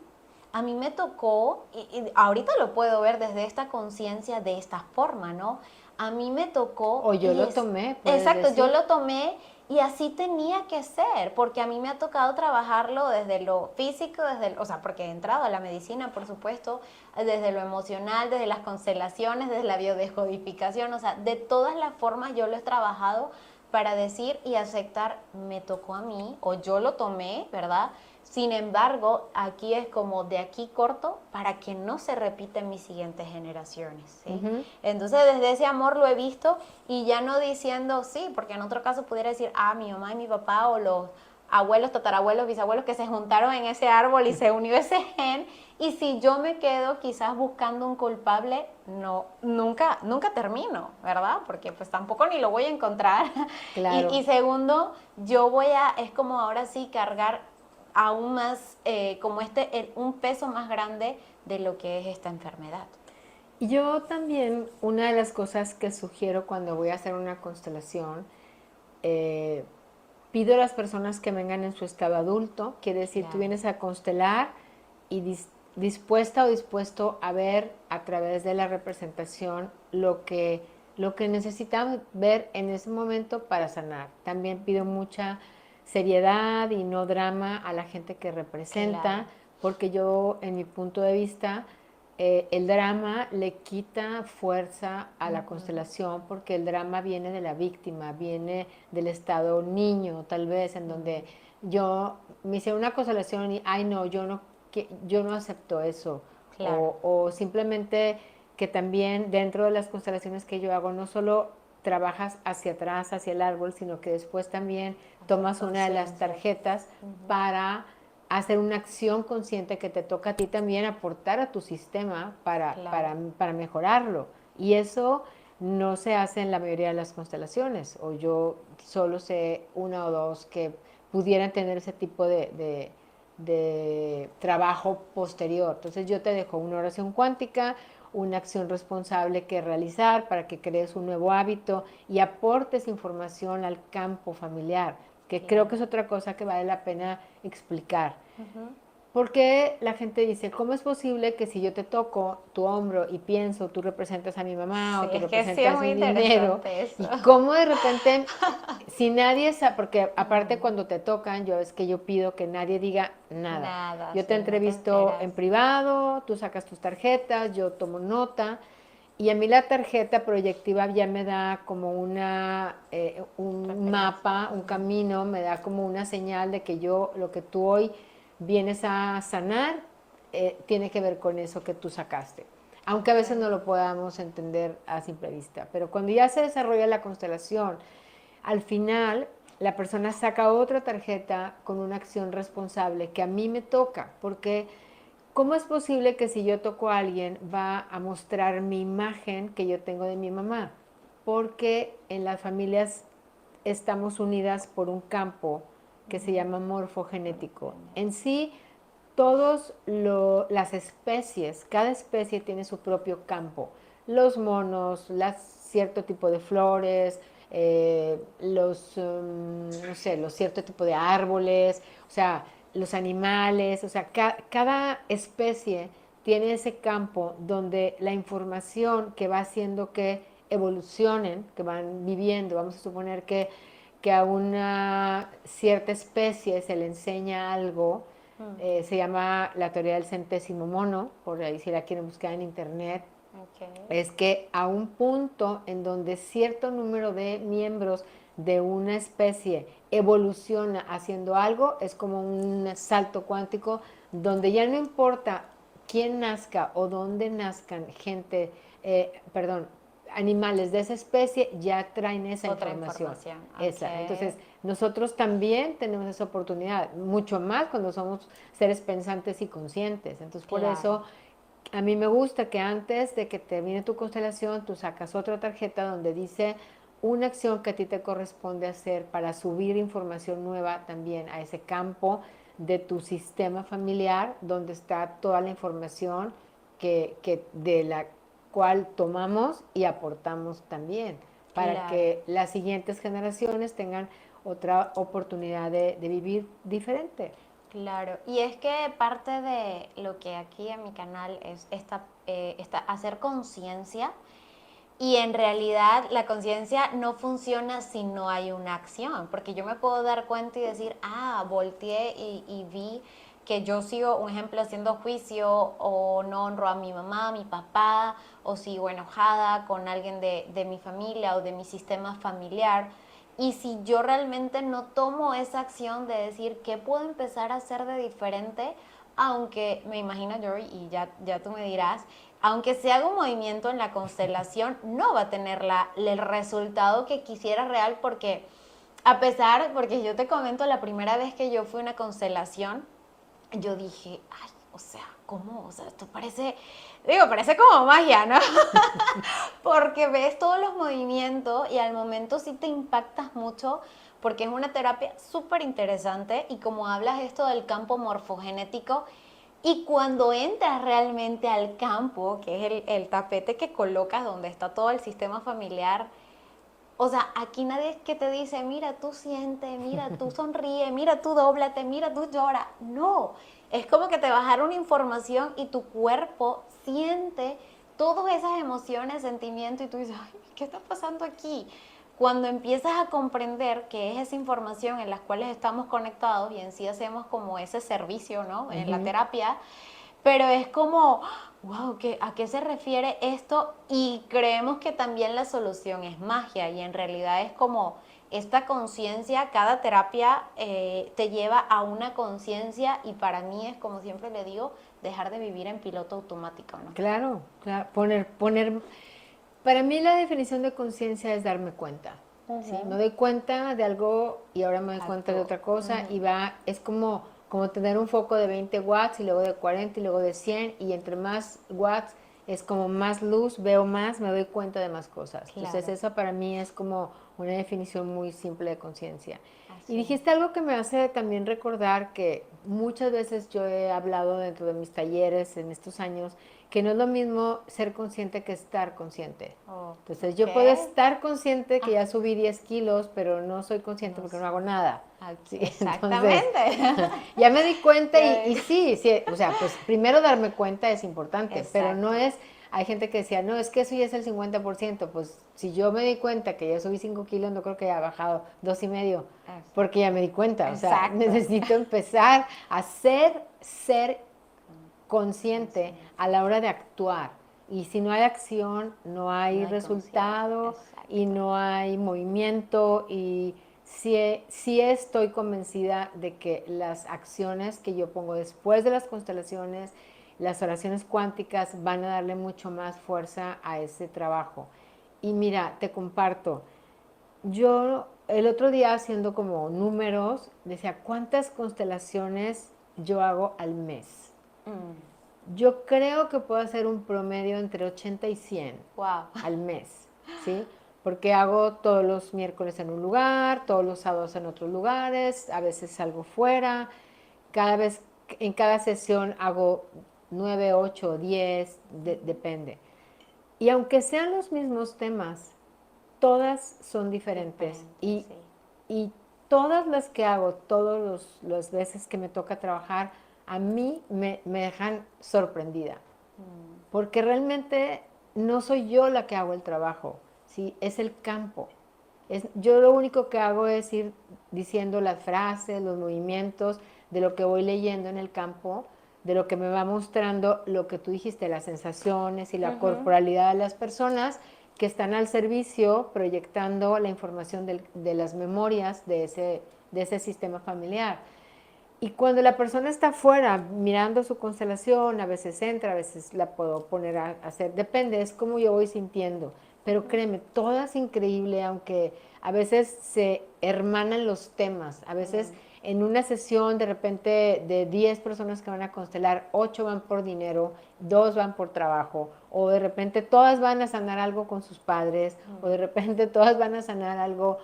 A mí me tocó, y ahorita lo puedo ver desde esta conciencia de esta forma, ¿no? A mí me tocó... O yo lo tomé, puedes Exacto, decir. yo lo tomé y así tenía que ser, porque a mí me ha tocado trabajarlo desde lo físico, o sea, porque he entrado a la medicina, por supuesto, desde lo emocional, desde las constelaciones, desde la biodescodificación, o sea, de todas las formas yo lo he trabajado para decir y aceptar, me tocó a mí, o yo lo tomé, ¿verdad? Sin embargo, aquí es como de aquí corto para que no se repita en mis siguientes generaciones, ¿sí? Entonces, desde ese amor lo he visto y ya no diciendo sí, porque en otro caso pudiera decir, mi mamá y mi papá o los abuelos, tatarabuelos, bisabuelos que se juntaron en ese árbol y se unió ese gen. Y si yo me quedo quizás buscando un culpable, nunca termino, ¿verdad? Porque pues tampoco ni lo voy a encontrar. Claro. Y segundo, es como ahora sí cargar aún más, como un peso más grande de lo que es esta enfermedad. Yo también, una de las cosas que sugiero cuando voy a hacer una constelación, pido a las personas que vengan en su estado adulto, quiere decir, tú vienes a constelar y dispuesta o dispuesto a ver a través de la representación lo que necesitamos ver en ese momento para sanar. También pido mucha seriedad y no drama a la gente que representa, porque yo, en mi punto de vista, el drama le quita fuerza a la constelación, porque el drama viene de la víctima, viene del estado niño, tal vez, en donde yo me hice una constelación y, no, yo no acepto eso. O simplemente que también dentro de las constelaciones que yo hago, no solo trabajas hacia atrás, hacia el árbol, sino que después también tomas una de las tarjetas para hacer una acción consciente que te toca a ti también aportar a tu sistema para mejorarlo. Y eso no se hace en la mayoría de las constelaciones, o yo solo sé una o dos que pudieran tener ese tipo de trabajo posterior. Entonces yo te dejo una oración cuántica, una acción responsable que realizar para que crees un nuevo hábito y aportes información al campo familiar, que creo que es otra cosa que vale la pena explicar. Porque la gente dice, ¿cómo es posible que si yo te toco tu hombro y pienso, tú representas a mi mamá o tú representas mi dinero? Eso. Y cómo de repente, si nadie sabe, porque aparte cuando te tocan, yo es que yo pido que nadie diga nada. Yo te entrevisto en privado, tú sacas tus tarjetas, yo tomo nota. Y a mí la tarjeta proyectiva ya me da como un mapa, un camino, me da como una señal de que yo, lo que tú hoy vienes a sanar, tiene que ver con eso que tú sacaste. Aunque a veces no lo podamos entender a simple vista. Pero cuando ya se desarrolla la constelación, al final la persona saca otra tarjeta con una acción responsable que a mí me toca, porque ¿cómo es posible que si yo toco a alguien va a mostrar mi imagen que yo tengo de mi mamá? Porque en las familias estamos unidas por un campo que se llama morfogenético. En sí, todas las especies, cada especie tiene su propio campo. Los monos, cierto tipo de flores, no sé, los cierto tipo de árboles, o sea, los animales, o sea, cada especie tiene ese campo donde la información que va haciendo que evolucionen, que van viviendo, vamos a suponer que a una cierta especie se le enseña algo, se llama la teoría del centésimo mono, por ahí si la quieren buscar en internet, es que a un punto en donde cierto número de miembros de una especie evoluciona haciendo algo, es como un salto cuántico donde ya no importa quién nazca o dónde nazcan animales de esa especie, ya traen esa información. Esa. Entonces, nosotros también tenemos esa oportunidad, mucho más cuando somos seres pensantes y conscientes. Entonces, por eso a mí me gusta que antes de que termine tu constelación, tú sacas otra tarjeta donde dice una acción que a ti te corresponde hacer para subir información nueva también a ese campo de tu sistema familiar, donde está toda la información de la cual tomamos y aportamos también, para que las siguientes generaciones tengan otra oportunidad de vivir diferente. Claro, y es que parte de lo que aquí en mi canal es hacer conciencia, y en realidad la conciencia no funciona si no hay una acción, porque yo me puedo dar cuenta y decir, volteé y vi que yo sigo, un ejemplo, haciendo juicio o no honro a mi mamá, a mi papá, o sigo enojada con alguien de mi familia o de mi sistema familiar. Y si yo realmente no tomo esa acción de decir qué puedo empezar a hacer de diferente, aunque me imagino, Jory, y ya tú me dirás, aunque se haga un movimiento en la constelación, no va a tener el resultado que quisiera real, porque porque yo te comento, la primera vez que yo fui a una constelación, yo dije, ay, o sea, ¿cómo? O sea, esto parece como magia, ¿no? Porque ves todos los movimientos y al momento sí te impactas mucho, porque es una terapia súper interesante, y como hablas esto del campo morfogenético, y cuando entras realmente al campo, que es el tapete que colocas donde está todo el sistema familiar, o sea, aquí nadie es que te dice, mira, tú siente, mira, tú sonríe, mira, tú dóblate, mira, tú llora. No, es como que te bajaron información y tu cuerpo siente todas esas emociones, sentimientos, y tú dices, ay, ¿qué está pasando aquí? Cuando empiezas a comprender que es esa información en las cuales estamos conectados, y en sí hacemos como ese servicio, ¿no? En la terapia, pero es como, wow, ¿a qué se refiere esto? Y creemos que también la solución es magia, y en realidad es como esta conciencia, cada terapia te lleva a una conciencia, y para mí es, como siempre le digo, dejar de vivir en piloto automático, ¿no? Claro, para mí la definición de conciencia es darme cuenta. ¿Sí? Me doy cuenta de algo y ahora me doy cuenta de otra cosa, y es como como tener un foco de 20 watts y luego de 40 y luego de 100 y entre más watts es como más luz, veo más, me doy cuenta de más cosas. Entonces Claro. eso para mí es como una definición muy simple de conciencia. Y Así es. dijiste algo que me hace también recordar que muchas veces yo he hablado dentro de mis talleres en estos años que no es lo mismo ser consciente que estar consciente. Oh, Entonces yo puedo ok. estar consciente que Ah, ya subí 10 kilos, pero no soy consciente no porque no sé. hago nada. Sí, entonces Exactamente. ya me di cuenta Ya y ves. sí, sí, o sea, pues primero darme cuenta es importante, pero no Exacto. es, hay gente que decía, no, es que eso ya es el 50%, pues si yo me di cuenta que ya subí 5 kilos, no creo que haya bajado 2,5, porque ya Exacto. me di cuenta, o sea, Exacto. necesito empezar a ser consciente a Conciencia. la hora de actuar. Y si no hay acción, no No hay hay conciencia. resultado y Exacto. no hay movimiento. Y sí estoy convencida de que las acciones que yo pongo después de las constelaciones, las oraciones cuánticas, van a darle mucho más fuerza a ese trabajo. Y mira, te comparto, yo el otro día haciendo como números, decía, ¿cuántas constelaciones yo hago al mes? Mm. Yo creo que puedo hacer un promedio entre 80 y 100 Wow. al mes, ¿sí? Porque hago todos los miércoles en un lugar, todos los sábados en otros lugares, a veces salgo fuera, en cada sesión hago 9, 8, 10, depende. Y aunque sean los mismos temas, todas son diferentes Diferente, y, sí. y todas las que hago, todas las veces que me toca trabajar, a mí me dejan sorprendida, Mm. porque realmente no soy yo la que hago el trabajo, ¿sí? Es el campo. Yo lo único que hago es ir diciendo las frases, los movimientos de lo que voy leyendo en el campo, de lo que me va mostrando lo que tú dijiste, las sensaciones y la Ujú. corporalidad de las personas que están al servicio proyectando la información de las memorias de ese sistema familiar. Y cuando la persona está afuera mirando su constelación, a veces entra, a veces la puedo poner a hacer, depende, es como yo voy sintiendo. Pero créeme, todo es increíble, aunque a veces se hermanan los temas. A veces Mm. en una sesión, de repente, de 10 personas que van a constelar, 8 van por dinero, 2 van por trabajo, o de repente todas van a sanar algo con sus padres, o de Mm. repente todas van a sanar algo.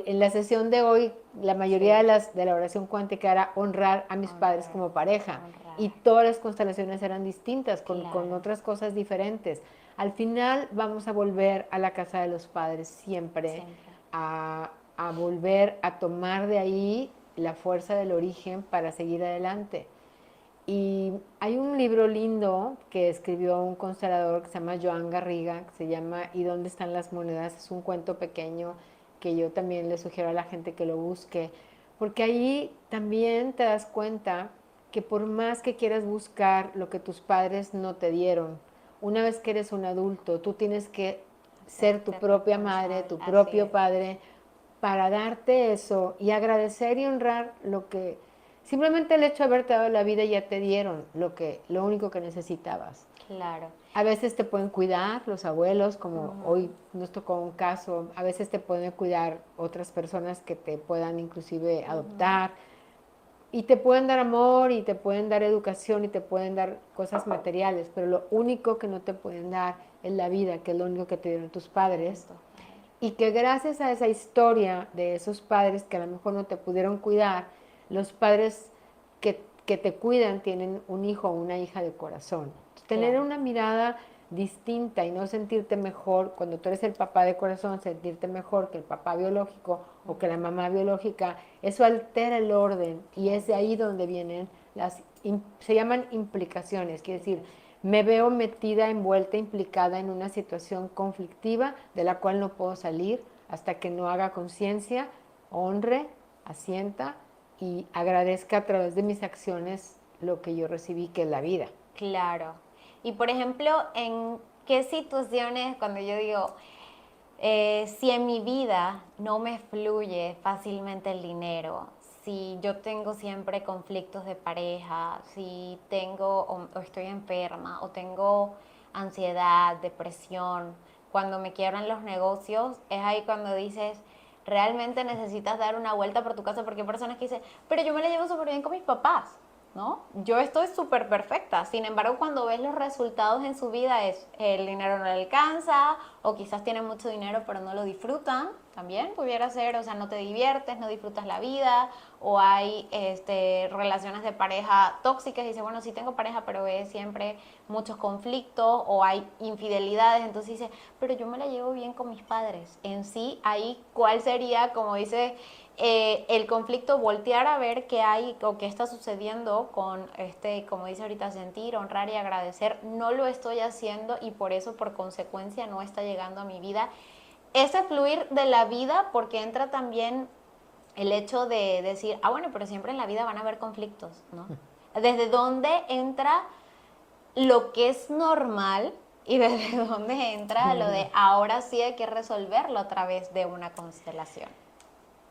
En la sesión de hoy, la mayoría Sí. de la oración cuántica era honrar a mis padres Honrar. como pareja. Y Honrar. todas las constelaciones eran distintas, con Claro. otras cosas diferentes. Al final vamos a volver a la casa de los padres siempre, Siempre. a volver a tomar de ahí la fuerza del origen para seguir adelante. Y hay un libro lindo que escribió un constelador que se llama Joan Garriga, que se llama ¿Y dónde están las monedas? Es un cuento pequeño que yo también le sugiero a la gente que lo busque, porque ahí también te das cuenta que por más que quieras buscar lo que tus padres no te dieron, una vez que eres un adulto, tú tienes que ser tu Hacerte propia madre, responsable. tu Así propio es. padre, para darte eso y agradecer y honrar lo que simplemente el hecho de haberte dado la vida ya te dieron lo único que necesitabas. Claro. A veces te pueden cuidar los abuelos, como Ujú. hoy nos tocó un caso, a veces te pueden cuidar otras personas que te puedan inclusive Ujú. adoptar y te pueden dar amor y te pueden dar educación y te pueden dar cosas materiales, pero lo único que no te pueden dar es la vida, que es lo único que te dieron tus Te dieron padres tus padres. y que gracias a esa historia de esos padres que a lo mejor no te pudieron cuidar, los padres que te cuidan tienen un hijo o una hija de corazón. Tener Claro. una mirada distinta y no sentirte mejor cuando tú eres el papá de corazón, sentirte mejor que el papá biológico o que la Ujú. mamá biológica, eso altera el orden y es Claro. de ahí donde vienen se llaman implicaciones, quiere decir, Explicación. me veo metida, envuelta, implicada en una situación conflictiva de la cual no puedo salir hasta que no haga conciencia, honre, asienta y agradezca a través de mis acciones lo que yo recibí, que es la vida. Claro. Y por ejemplo, ¿en qué situaciones cuando yo digo, si en mi vida no me fluye fácilmente el dinero, si yo tengo siempre conflictos de pareja, si tengo o estoy enferma o tengo ansiedad, depresión, cuando me quiebran los negocios, es ahí cuando dices, realmente necesitas dar una vuelta por tu casa, porque hay personas que dicen, pero yo me la llevo súper bien con mis papás, ¿no? Yo estoy súper perfecta. Sin embargo, cuando ves los resultados en su vida, es el dinero no le alcanza, o quizás tienen mucho dinero pero no lo disfrutan, también pudiera ser, o sea, no te diviertes, no disfrutas la vida, o hay relaciones de pareja tóxicas y dice, bueno, sí tengo pareja, pero es siempre muchos conflictos, o hay infidelidades, entonces dice, pero yo me la llevo bien con mis padres. En sí, ahí, ¿cuál sería, como dice, el conflicto, voltear a ver qué hay o qué está sucediendo con como dice ahorita, sentir, honrar y agradecer? No lo estoy haciendo y por eso, por consecuencia, no está llegando a mi vida ese fluir de la vida, porque entra también el hecho de decir, bueno, pero siempre en la vida van a haber conflictos, ¿no? ¿Desde dónde entra lo que es normal y desde dónde entra lo de ahora sí hay que resolverlo a través de una constelación?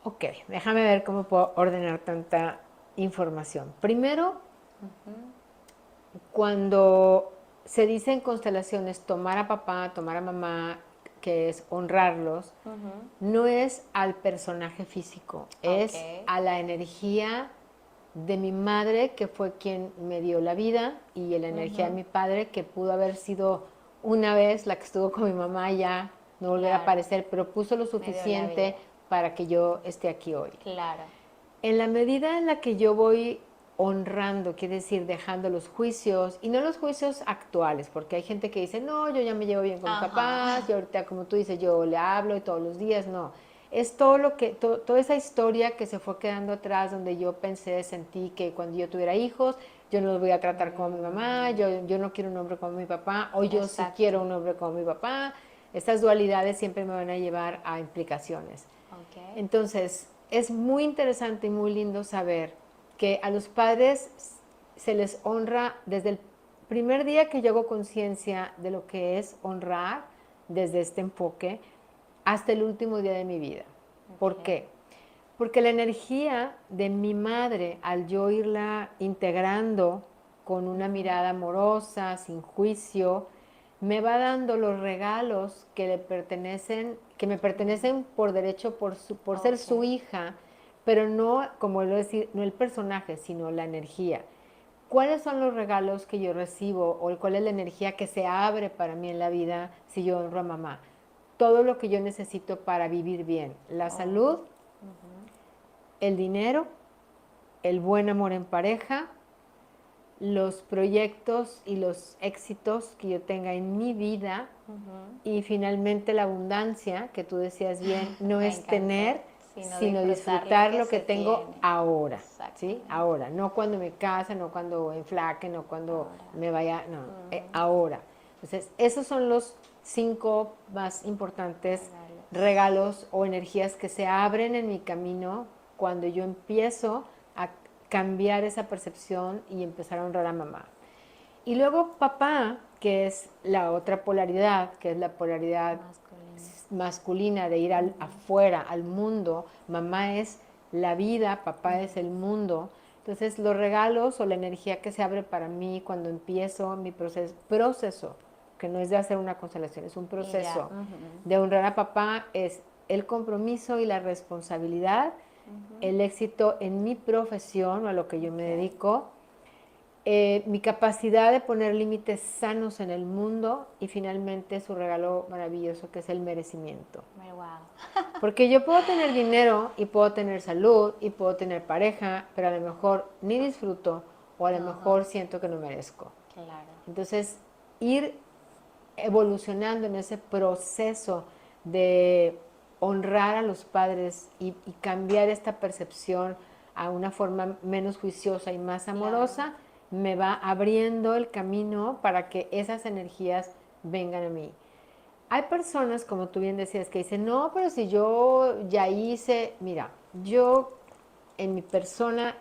Ok, déjame ver cómo puedo ordenar tanta información. Primero, cuando se dice en constelaciones tomar a papá, tomar a mamá, que es honrarlos, no es al personaje físico, es a la energía de mi madre, que fue quien me dio la vida, y la energía de mi padre, que pudo haber sido una vez la que estuvo con mi mamá, ya no volver a aparecer, pero puso lo suficiente para que yo esté aquí hoy. Claro. En la medida en la que yo voy honrando, quiere decir dejando los juicios, y no los juicios actuales, porque hay gente que dice, no, yo ya me llevo bien con mis papás, y ahorita, como tú dices, yo le hablo y todos los días, no. Es todo lo que, toda esa historia que se fue quedando atrás, donde yo pensé, sentí que cuando yo tuviera hijos, yo no los voy a tratar como mi mamá, yo no quiero un hombre como mi papá, o yo sí quiero un hombre como mi papá. Estas dualidades siempre me van a llevar a implicaciones. Okay. Entonces, es muy interesante y muy lindo saber que a los padres se les honra desde el primer día que yo hago conciencia de lo que es honrar desde este enfoque hasta el último día de mi vida. Okay. ¿Por qué? Porque la energía de mi madre, al yo irla integrando con una mirada amorosa, sin juicio, me va dando los regalos que le pertenecen, que me pertenecen por derecho, por ser su hija, pero no, como lo decir, no el personaje, sino la energía. ¿Cuáles son los regalos que yo recibo o cuál es la energía que se abre para mí en la vida si yo honro a mamá? Todo lo que yo necesito para vivir bien, la salud, el dinero, el buen amor en pareja, los proyectos y los éxitos que yo tenga en mi vida, y finalmente la abundancia, que tú decías bien, no es tener, sino disfrutar lo que tengo ahora, ¿sí? Ahora, no cuando me case, no cuando enflaque, no cuando me vaya, no, ahora. Entonces, esos son los 5 más importantes regalos o energías que se abren en mi camino cuando yo empiezo a cambiar esa percepción y empezar a honrar a mamá. Y luego papá, que es la otra polaridad, que es la polaridad masculina de ir afuera, al mundo. Mamá es la vida, papá es el mundo. Entonces los regalos o la energía que se abre para mí cuando empiezo mi proceso, que no es de hacer una constelación, es un proceso de honrar a papá, es el compromiso y la responsabilidad, el éxito en mi profesión o a lo que yo me dedico, mi capacidad de poner límites sanos en el mundo, y finalmente su regalo maravilloso, que es el merecimiento. Wow. Porque yo puedo tener dinero y puedo tener salud y puedo tener pareja, pero a lo mejor ni disfruto o a lo mejor siento que no merezco. Claro. Entonces, ir evolucionando en ese proceso de honrar a los padres y cambiar esta percepción a una forma menos juiciosa y más amorosa, me va abriendo el camino para que esas energías vengan a mí. Hay personas, como tú bien decías, que dicen, no, pero si yo ya hice, mira, yo en mi persona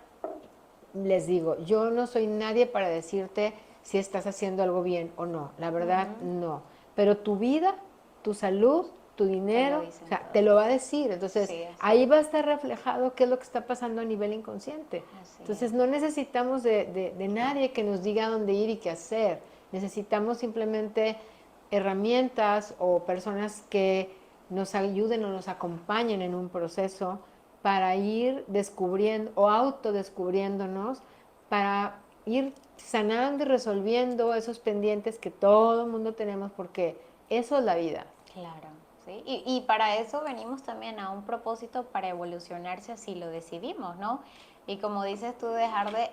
les digo, yo no soy nadie para decirte si estás haciendo algo bien o no, la verdad no, pero tu vida, tu salud, tu dinero, o sea, te lo va a decir. Entonces, ahí va a estar reflejado qué es lo que está pasando a nivel inconsciente. Entonces, no necesitamos de nadie que nos diga dónde ir y qué hacer. Necesitamos simplemente herramientas o personas que nos ayuden o nos acompañen en un proceso para ir descubriendo o autodescubriéndonos, para ir sanando y resolviendo esos pendientes que todo el mundo tenemos, porque eso es la vida. Claro, sí. Y para eso venimos también a un propósito para evolucionar si así lo decidimos, ¿no? Y como dices tú, dejar de,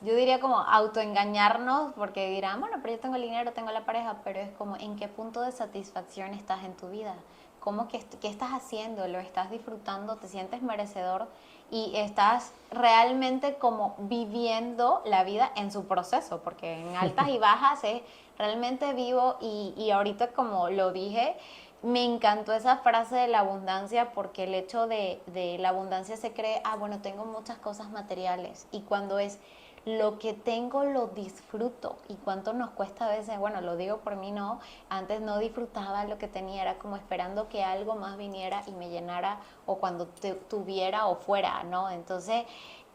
yo diría como autoengañarnos, porque dirán, bueno, pero yo tengo el dinero, tengo la pareja, pero es como, ¿en qué punto de satisfacción estás en tu vida? ¿Cómo que, qué estás haciendo? ¿Lo estás disfrutando? ¿Te sientes merecedor? Y estás realmente como viviendo la vida en su proceso, porque en altas y bajas es realmente vivo y ahorita como lo dije, me encantó esa frase de la abundancia porque el hecho de la abundancia se cree, ah, bueno, tengo muchas cosas materiales y cuando es lo que tengo lo disfruto y cuánto nos cuesta a veces, bueno, lo digo por mí, no, antes no disfrutaba lo que tenía, era como esperando que algo más viniera y me llenara o cuando tuviera o fuera, ¿no? Entonces,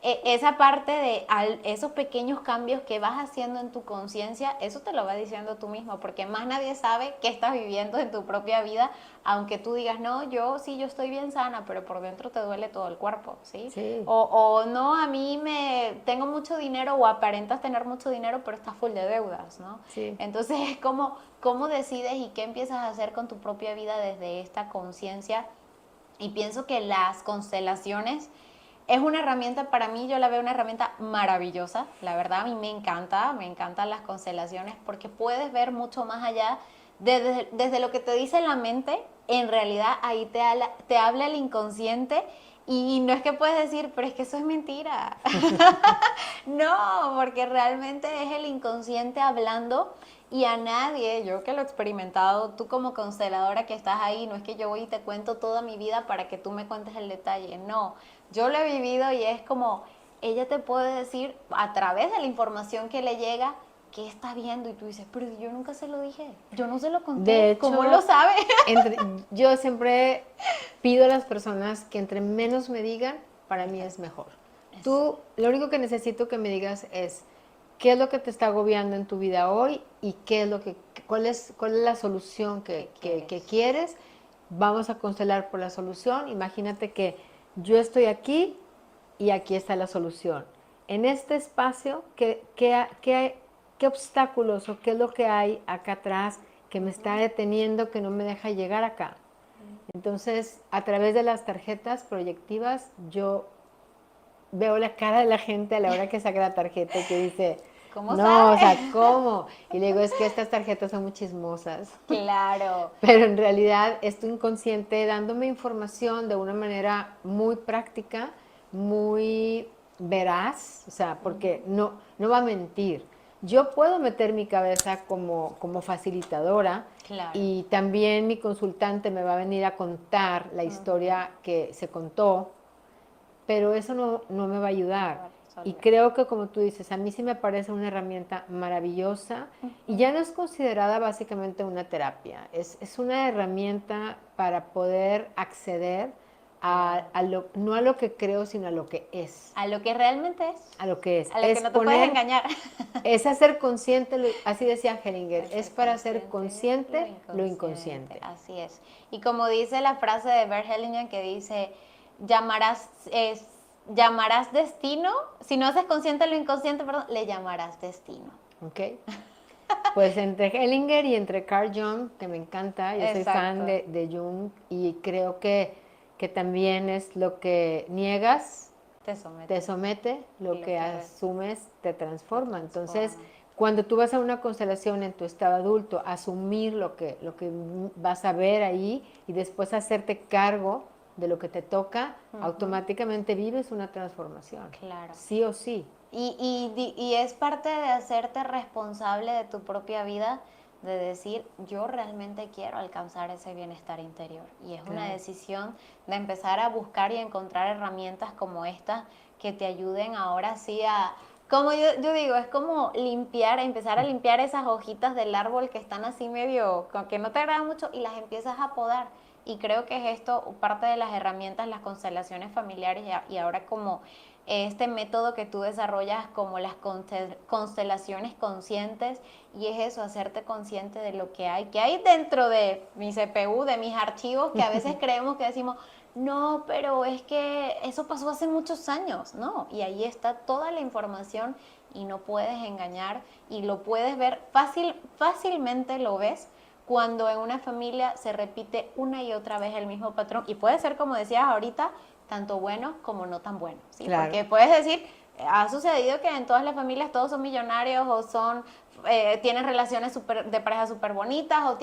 esa parte de esos pequeños cambios que vas haciendo en tu conciencia, eso te lo va diciendo tú mismo, porque más nadie sabe qué estás viviendo en tu propia vida, aunque tú digas, no, yo sí, yo estoy bien sana, pero por dentro te duele todo el cuerpo, ¿sí? Sí. O no, a mí me tengo mucho dinero o aparentas tener mucho dinero, pero estás full de deudas, ¿no? Sí. Entonces es como, ¿cómo decides y qué empiezas a hacer con tu propia vida desde esta conciencia? Y pienso que las constelaciones es una herramienta, para mí yo la veo una herramienta maravillosa, la verdad a mí me encantan las constelaciones porque puedes ver mucho más allá desde lo que te dice la mente, en realidad ahí te habla el inconsciente y no es que puedes decir, pero es que eso es mentira. No, porque realmente es el inconsciente hablando y a nadie, yo que lo he experimentado, tú como consteladora que estás ahí, no es que yo voy y te cuento toda mi vida para que tú me cuentes el detalle, no, yo lo he vivido y es como, ella te puede decir a través de la información que le llega, qué está viendo y tú dices, pero yo nunca se lo dije, yo no se lo conté, De hecho, ¿cómo lo sabe? yo siempre pido a las personas que entre menos me digan, para mí es mejor. Tú, lo único que necesito que me digas es qué es lo que te está agobiando en tu vida hoy y qué es cuál es la solución que quieres. Vamos a constelar por la solución. Imagínate que yo estoy aquí y aquí está la solución. En este espacio, ¿qué obstáculos o qué es lo que hay acá atrás que me está deteniendo, que no me deja llegar acá? Entonces, a través de las tarjetas proyectivas, yo veo la cara de la gente a la hora que saca la tarjeta y que dice, ¿Cómo no, sabe? o sea, ¿cómo? Y le digo, es que estas tarjetas son muy chismosas. Claro. Pero en realidad es tu inconsciente dándome información de una manera muy práctica, muy veraz, o sea, porque no va a mentir. Yo puedo meter mi cabeza como facilitadora, Claro. y también mi consultante me va a venir a contar la historia que se contó, pero eso no me va a ayudar. Y creo que, como tú dices, a mí sí me parece una herramienta maravillosa y ya no es considerada básicamente una terapia, es una herramienta para poder acceder no a lo que creo, sino a lo que es. A lo que realmente es. A lo que es. A lo Es que no te puedes engañar. Es hacer consciente, así decía Hellinger, es para hacer consciente consciente lo inconsciente. Así es. Y como dice la frase de Bert Hellinger que dice, llamarás destino, si no haces consciente lo inconsciente, perdón, le llamarás destino. ¿Ok? Pues entre Hellinger y entre Carl Jung, que me encanta, yo soy fan de Jung y creo que también es lo que niegas, te somete, lo que asumes te transforma. Entonces, cuando tú vas a una constelación en tu estado adulto, asumir lo que vas a ver ahí y después hacerte cargo de lo que te toca, automáticamente vives una transformación. Claro. Sí o sí. Y es parte de hacerte responsable de tu propia vida, de decir, yo realmente quiero alcanzar ese bienestar interior. Y es una decisión de empezar a buscar y encontrar herramientas como esta que te ayuden ahora sí a, como yo digo, es como empezar a limpiar esas hojitas del árbol que están así medio, que no te agradan mucho y las empiezas a podar. Y creo que es esto parte de las herramientas, las constelaciones familiares y ahora como este método que tú desarrollas como las constelaciones conscientes, y es eso, hacerte consciente de lo que hay dentro de mi CPU, de mis archivos, que a veces creemos que decimos, no, pero es que eso pasó hace muchos años, ¿no? Y ahí está toda la información y no puedes engañar y lo puedes ver fácilmente lo ves cuando en una familia se repite una y otra vez el mismo patrón, y puede ser, como decías ahorita, tanto bueno como no tan bueno, ¿sí? Claro. Porque puedes decir, ha sucedido que en todas las familias todos son millonarios o tienen relaciones de pareja súper bonitas,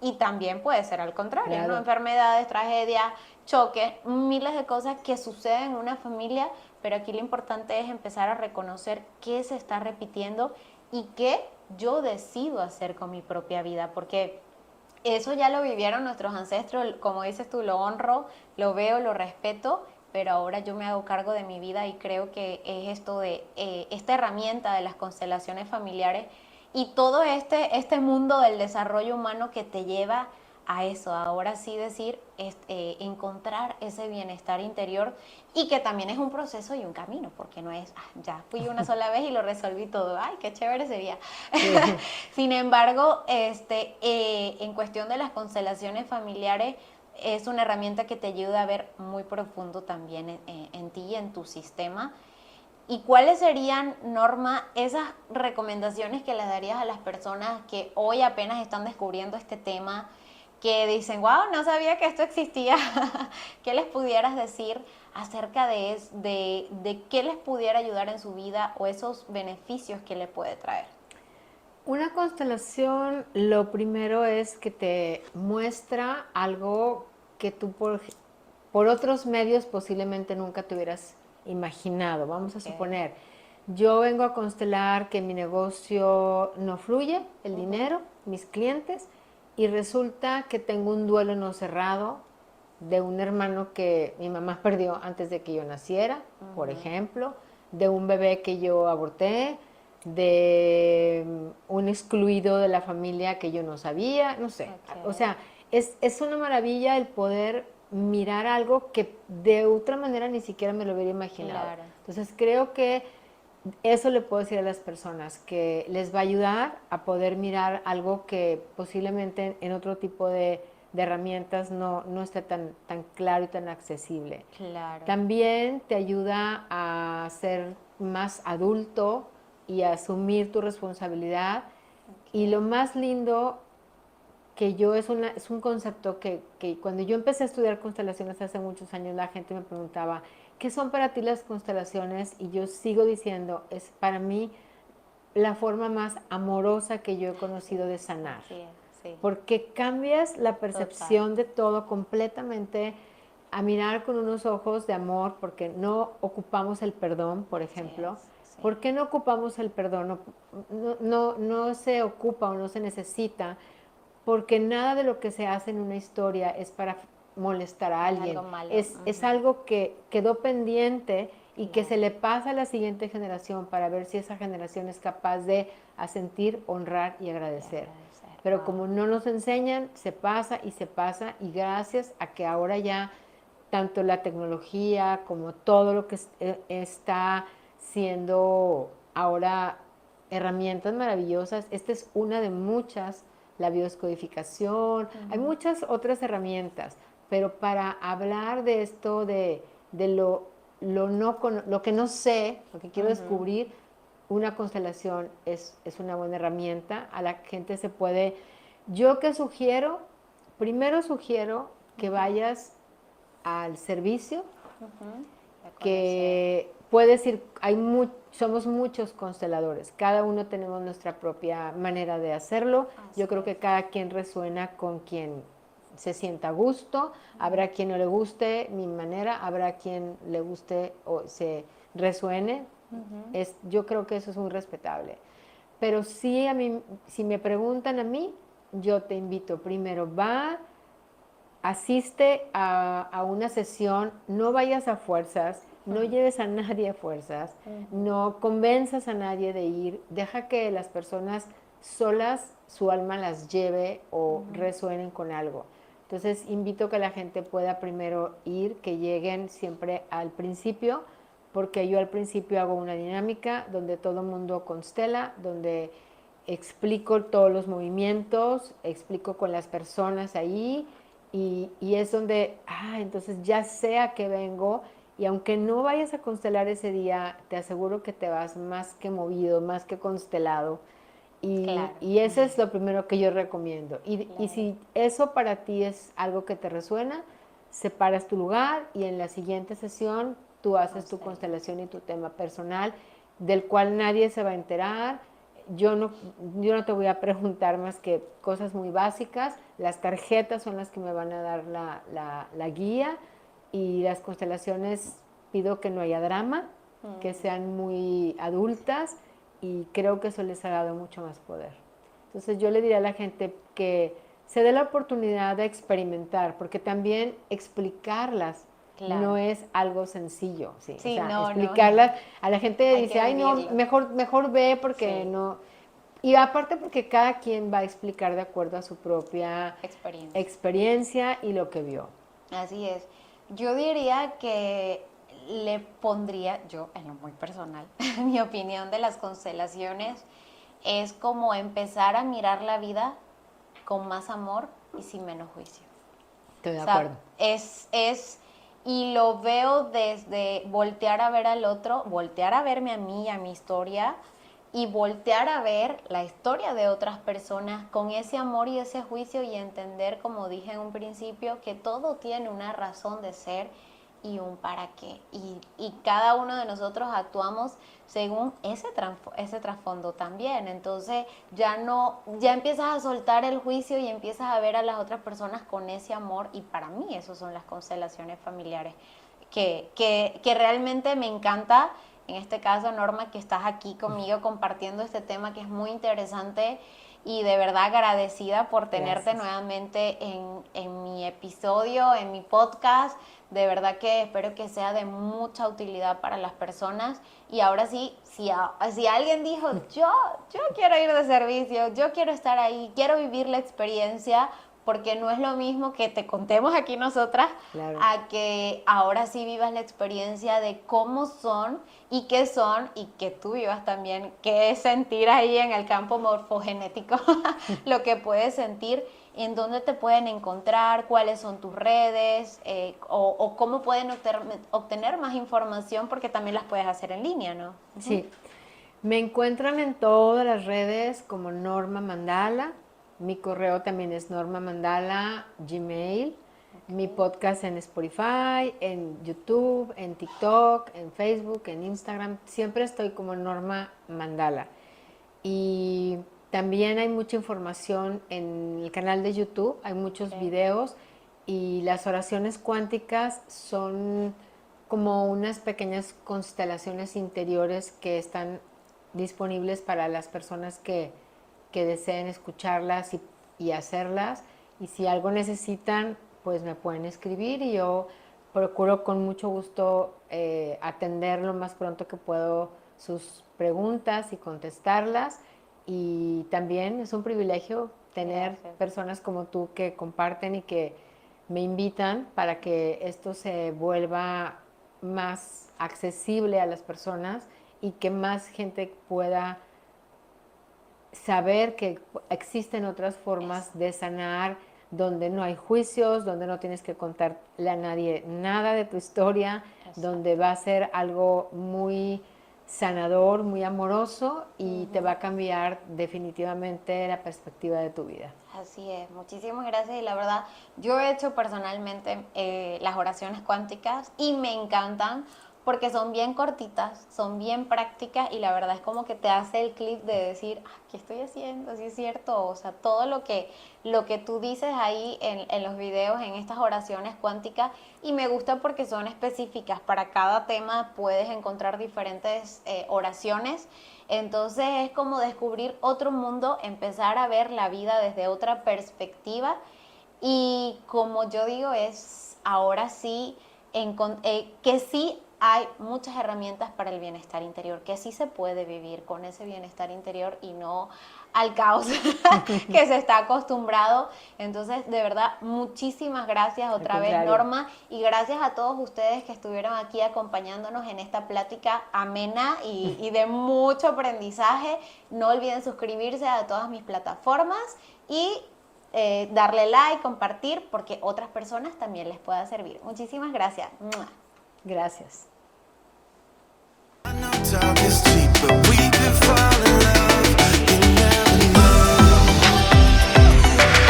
y también puede ser al contrario, Claro. ¿no? Enfermedades, tragedias, choques, miles de cosas que suceden en una familia, pero aquí lo importante es empezar a reconocer qué se está repitiendo y qué yo decido hacer con mi propia vida, porque eso ya lo vivieron nuestros ancestros, como dices tú, lo honro, lo veo, lo respeto, pero ahora yo me hago cargo de mi vida y creo que es esto de esta herramienta de las constelaciones familiares y todo este mundo del desarrollo humano que te lleva a eso, ahora sí decir, encontrar ese bienestar interior, y que también es un proceso y un camino, porque no es, ya fui una sola vez y lo resolví todo, ay, qué chévere sería. Sí. Sin embargo, en cuestión de las constelaciones familiares, es una herramienta que te ayuda a ver muy profundo también en ti y en tu sistema. ¿Y cuáles serían, Norma, esas recomendaciones que le darías a las personas que hoy apenas están descubriendo este tema, que dicen, wow, no sabía que esto existía? ¿Qué les pudieras decir acerca de qué les pudiera ayudar en su vida o esos beneficios que le puede traer? Una constelación, lo primero es que te muestra algo que tú por otros medios posiblemente nunca te hubieras imaginado. Vamos a suponer, yo vengo a constelar que mi negocio no fluye, el dinero, mis clientes, y resulta que tengo un duelo no cerrado de un hermano que mi mamá perdió antes de que yo naciera, por ejemplo, de un bebé que yo aborté, de un excluido de la familia que yo no sabía, no sé. Okay. O sea, es una maravilla el poder mirar algo que de otra manera ni siquiera me lo hubiera imaginado. Claro. Entonces creo que eso le puedo decir a las personas, que les va a ayudar a poder mirar algo que posiblemente en otro tipo de herramientas no esté tan claro y tan accesible. Claro. También te ayuda a ser más adulto y a asumir tu responsabilidad. Okay. Y lo más lindo que yo es un concepto que cuando yo empecé a estudiar constelaciones hace muchos años, la gente me preguntaba, ¿qué son para ti las constelaciones? Y yo sigo diciendo, es para mí la forma más amorosa que yo he conocido de sanar. Sí, sí. Porque cambias la percepción de todo completamente, a mirar con unos ojos de amor, porque no ocupamos el perdón, por ejemplo. Sí. ¿Por qué no ocupamos el perdón? No se ocupa o no se necesita, porque nada de lo que se hace en una historia es para molestar a alguien. Algo malo. Es algo que quedó pendiente y que se le pasa a la siguiente generación para ver si esa generación es capaz de asentir, honrar y agradecer. Pero como no nos enseñan, se pasa, y gracias a que ahora ya tanto la tecnología como todo lo que está siendo ahora herramientas maravillosas, esta es una de muchas, la biodescodificación, hay muchas otras herramientas, pero para hablar de esto, de lo que no sé, lo que quiero descubrir, una constelación es una buena herramienta. A la gente se puede... Yo que sugiero, primero sugiero que vayas al servicio, que puedes ir, somos muchos consteladores, cada uno tenemos nuestra propia manera de hacerlo. Yo creo que cada quien resuena con quien se sienta a gusto, habrá quien no le guste mi manera, habrá quien le guste o se resuene, yo creo que eso es muy respetable. Pero sí, a mí, si me preguntan a mí, yo te invito, primero asiste a una sesión, no vayas a fuerzas, no lleves a nadie a fuerzas, no convenzas a nadie de ir, deja que las personas solas su alma las lleve o resuenen con algo. Entonces invito a que la gente pueda primero ir, que lleguen siempre al principio porque yo al principio hago una dinámica donde todo el mundo constela, donde explico todos los movimientos, explico con las personas ahí y es donde, entonces ya sé a qué vengo y aunque no vayas a constelar ese día, te aseguro que te vas más que movido, más que constelado. Claro. Y ese es lo primero que yo recomiendo. Y Claro. si eso para ti es algo que te resuena, separas tu lugar y en la siguiente sesión tú haces tu constelación y tu tema personal, del cual nadie se va a enterar. Yo no te voy a preguntar más que cosas muy básicas. Las tarjetas son las que me van a dar la guía y las constelaciones pido que no haya drama, que sean muy adultas y creo que eso les ha dado mucho más poder. Entonces yo le diría a la gente que se dé la oportunidad de experimentar, porque también explicarlas no es algo sencillo, ¿sí? Sí, O sea, no, explicarlas, a la gente Hay dice, que ay no, vivirlo. mejor ve porque Sí. no. Y aparte porque cada quien va a explicar de acuerdo a su propia experiencia y lo que vio. Así es. Yo diría que le pondría, yo en lo muy personal, mi opinión de las constelaciones es como empezar a mirar la vida con más amor y sin menos juicio. Estoy de O sea, acuerdo. y lo veo desde voltear a ver al otro, voltear a verme a mí, a mi historia, y voltear a ver la historia de otras personas con ese amor y ese juicio y entender, como dije en un principio, que todo tiene una razón de ser y un para qué. Y cada uno de nosotros actuamos según ese trasfondo también. Entonces ya empiezas a soltar el juicio y empiezas a ver a las otras personas con ese amor. Y para mí eso son las constelaciones familiares. Que realmente me encanta, en este caso, Norma, que estás aquí conmigo compartiendo este tema que es muy interesante y de verdad agradecida por tenerte nuevamente en mi episodio, en mi podcast. De verdad que espero que sea de mucha utilidad para las personas. Y ahora sí, si alguien dijo, yo quiero ir de servicio, yo quiero estar ahí, quiero vivir la experiencia, porque no es lo mismo que te contemos aquí nosotras, a que ahora sí vivas la experiencia de cómo son y qué son, y que tú vivas también qué es sentir ahí en el campo morfogenético, lo que puedes sentir, en dónde te pueden encontrar, cuáles son tus redes, o cómo pueden obtener más información, porque también las puedes hacer en línea, ¿no? Sí, me encuentran en todas las redes como Norma Mandala. Mi correo también es Norma Mandala, Gmail. Mi podcast en Spotify, en YouTube, en TikTok, en Facebook, en Instagram. Siempre estoy como Norma Mandala. Y también hay mucha información en el canal de YouTube. Hay muchos videos y las oraciones cuánticas son como unas pequeñas constelaciones interiores que están disponibles para las personas que deseen escucharlas y hacerlas. Y si algo necesitan, pues me pueden escribir y yo procuro con mucho gusto atender lo más pronto que puedo sus preguntas y contestarlas. Y también es un privilegio tener personas como tú que comparten y que me invitan para que esto se vuelva más accesible a las personas y que más gente pueda saber que existen otras formas de sanar donde no hay juicios, donde no tienes que contarle a nadie nada de tu historia, donde va a ser algo muy sanador, muy amoroso y te va a cambiar definitivamente la perspectiva de tu vida. Así es, muchísimas gracias. Y la verdad, yo he hecho personalmente las oraciones cuánticas y me encantan porque son bien cortitas, son bien prácticas y la verdad es como que te hace el clic de decir, ¿qué estoy haciendo? ¿Sí es cierto? O sea, todo lo que tú dices ahí en los videos, en estas oraciones cuánticas, y me gusta porque son específicas. Para cada tema puedes encontrar diferentes oraciones. Entonces es como descubrir otro mundo, empezar a ver la vida desde otra perspectiva y como yo digo es ahora sí, que sí hay muchas herramientas para el bienestar interior, que sí se puede vivir con ese bienestar interior y no al caos que se está acostumbrado. Entonces, de verdad, muchísimas gracias otra vez, contrario. Norma, y gracias a todos ustedes que estuvieron aquí acompañándonos en esta plática amena y de mucho aprendizaje. No olviden suscribirse a todas mis plataformas y darle like, compartir, porque otras personas también les pueda servir. Muchísimas gracias. Gracias. I know talk is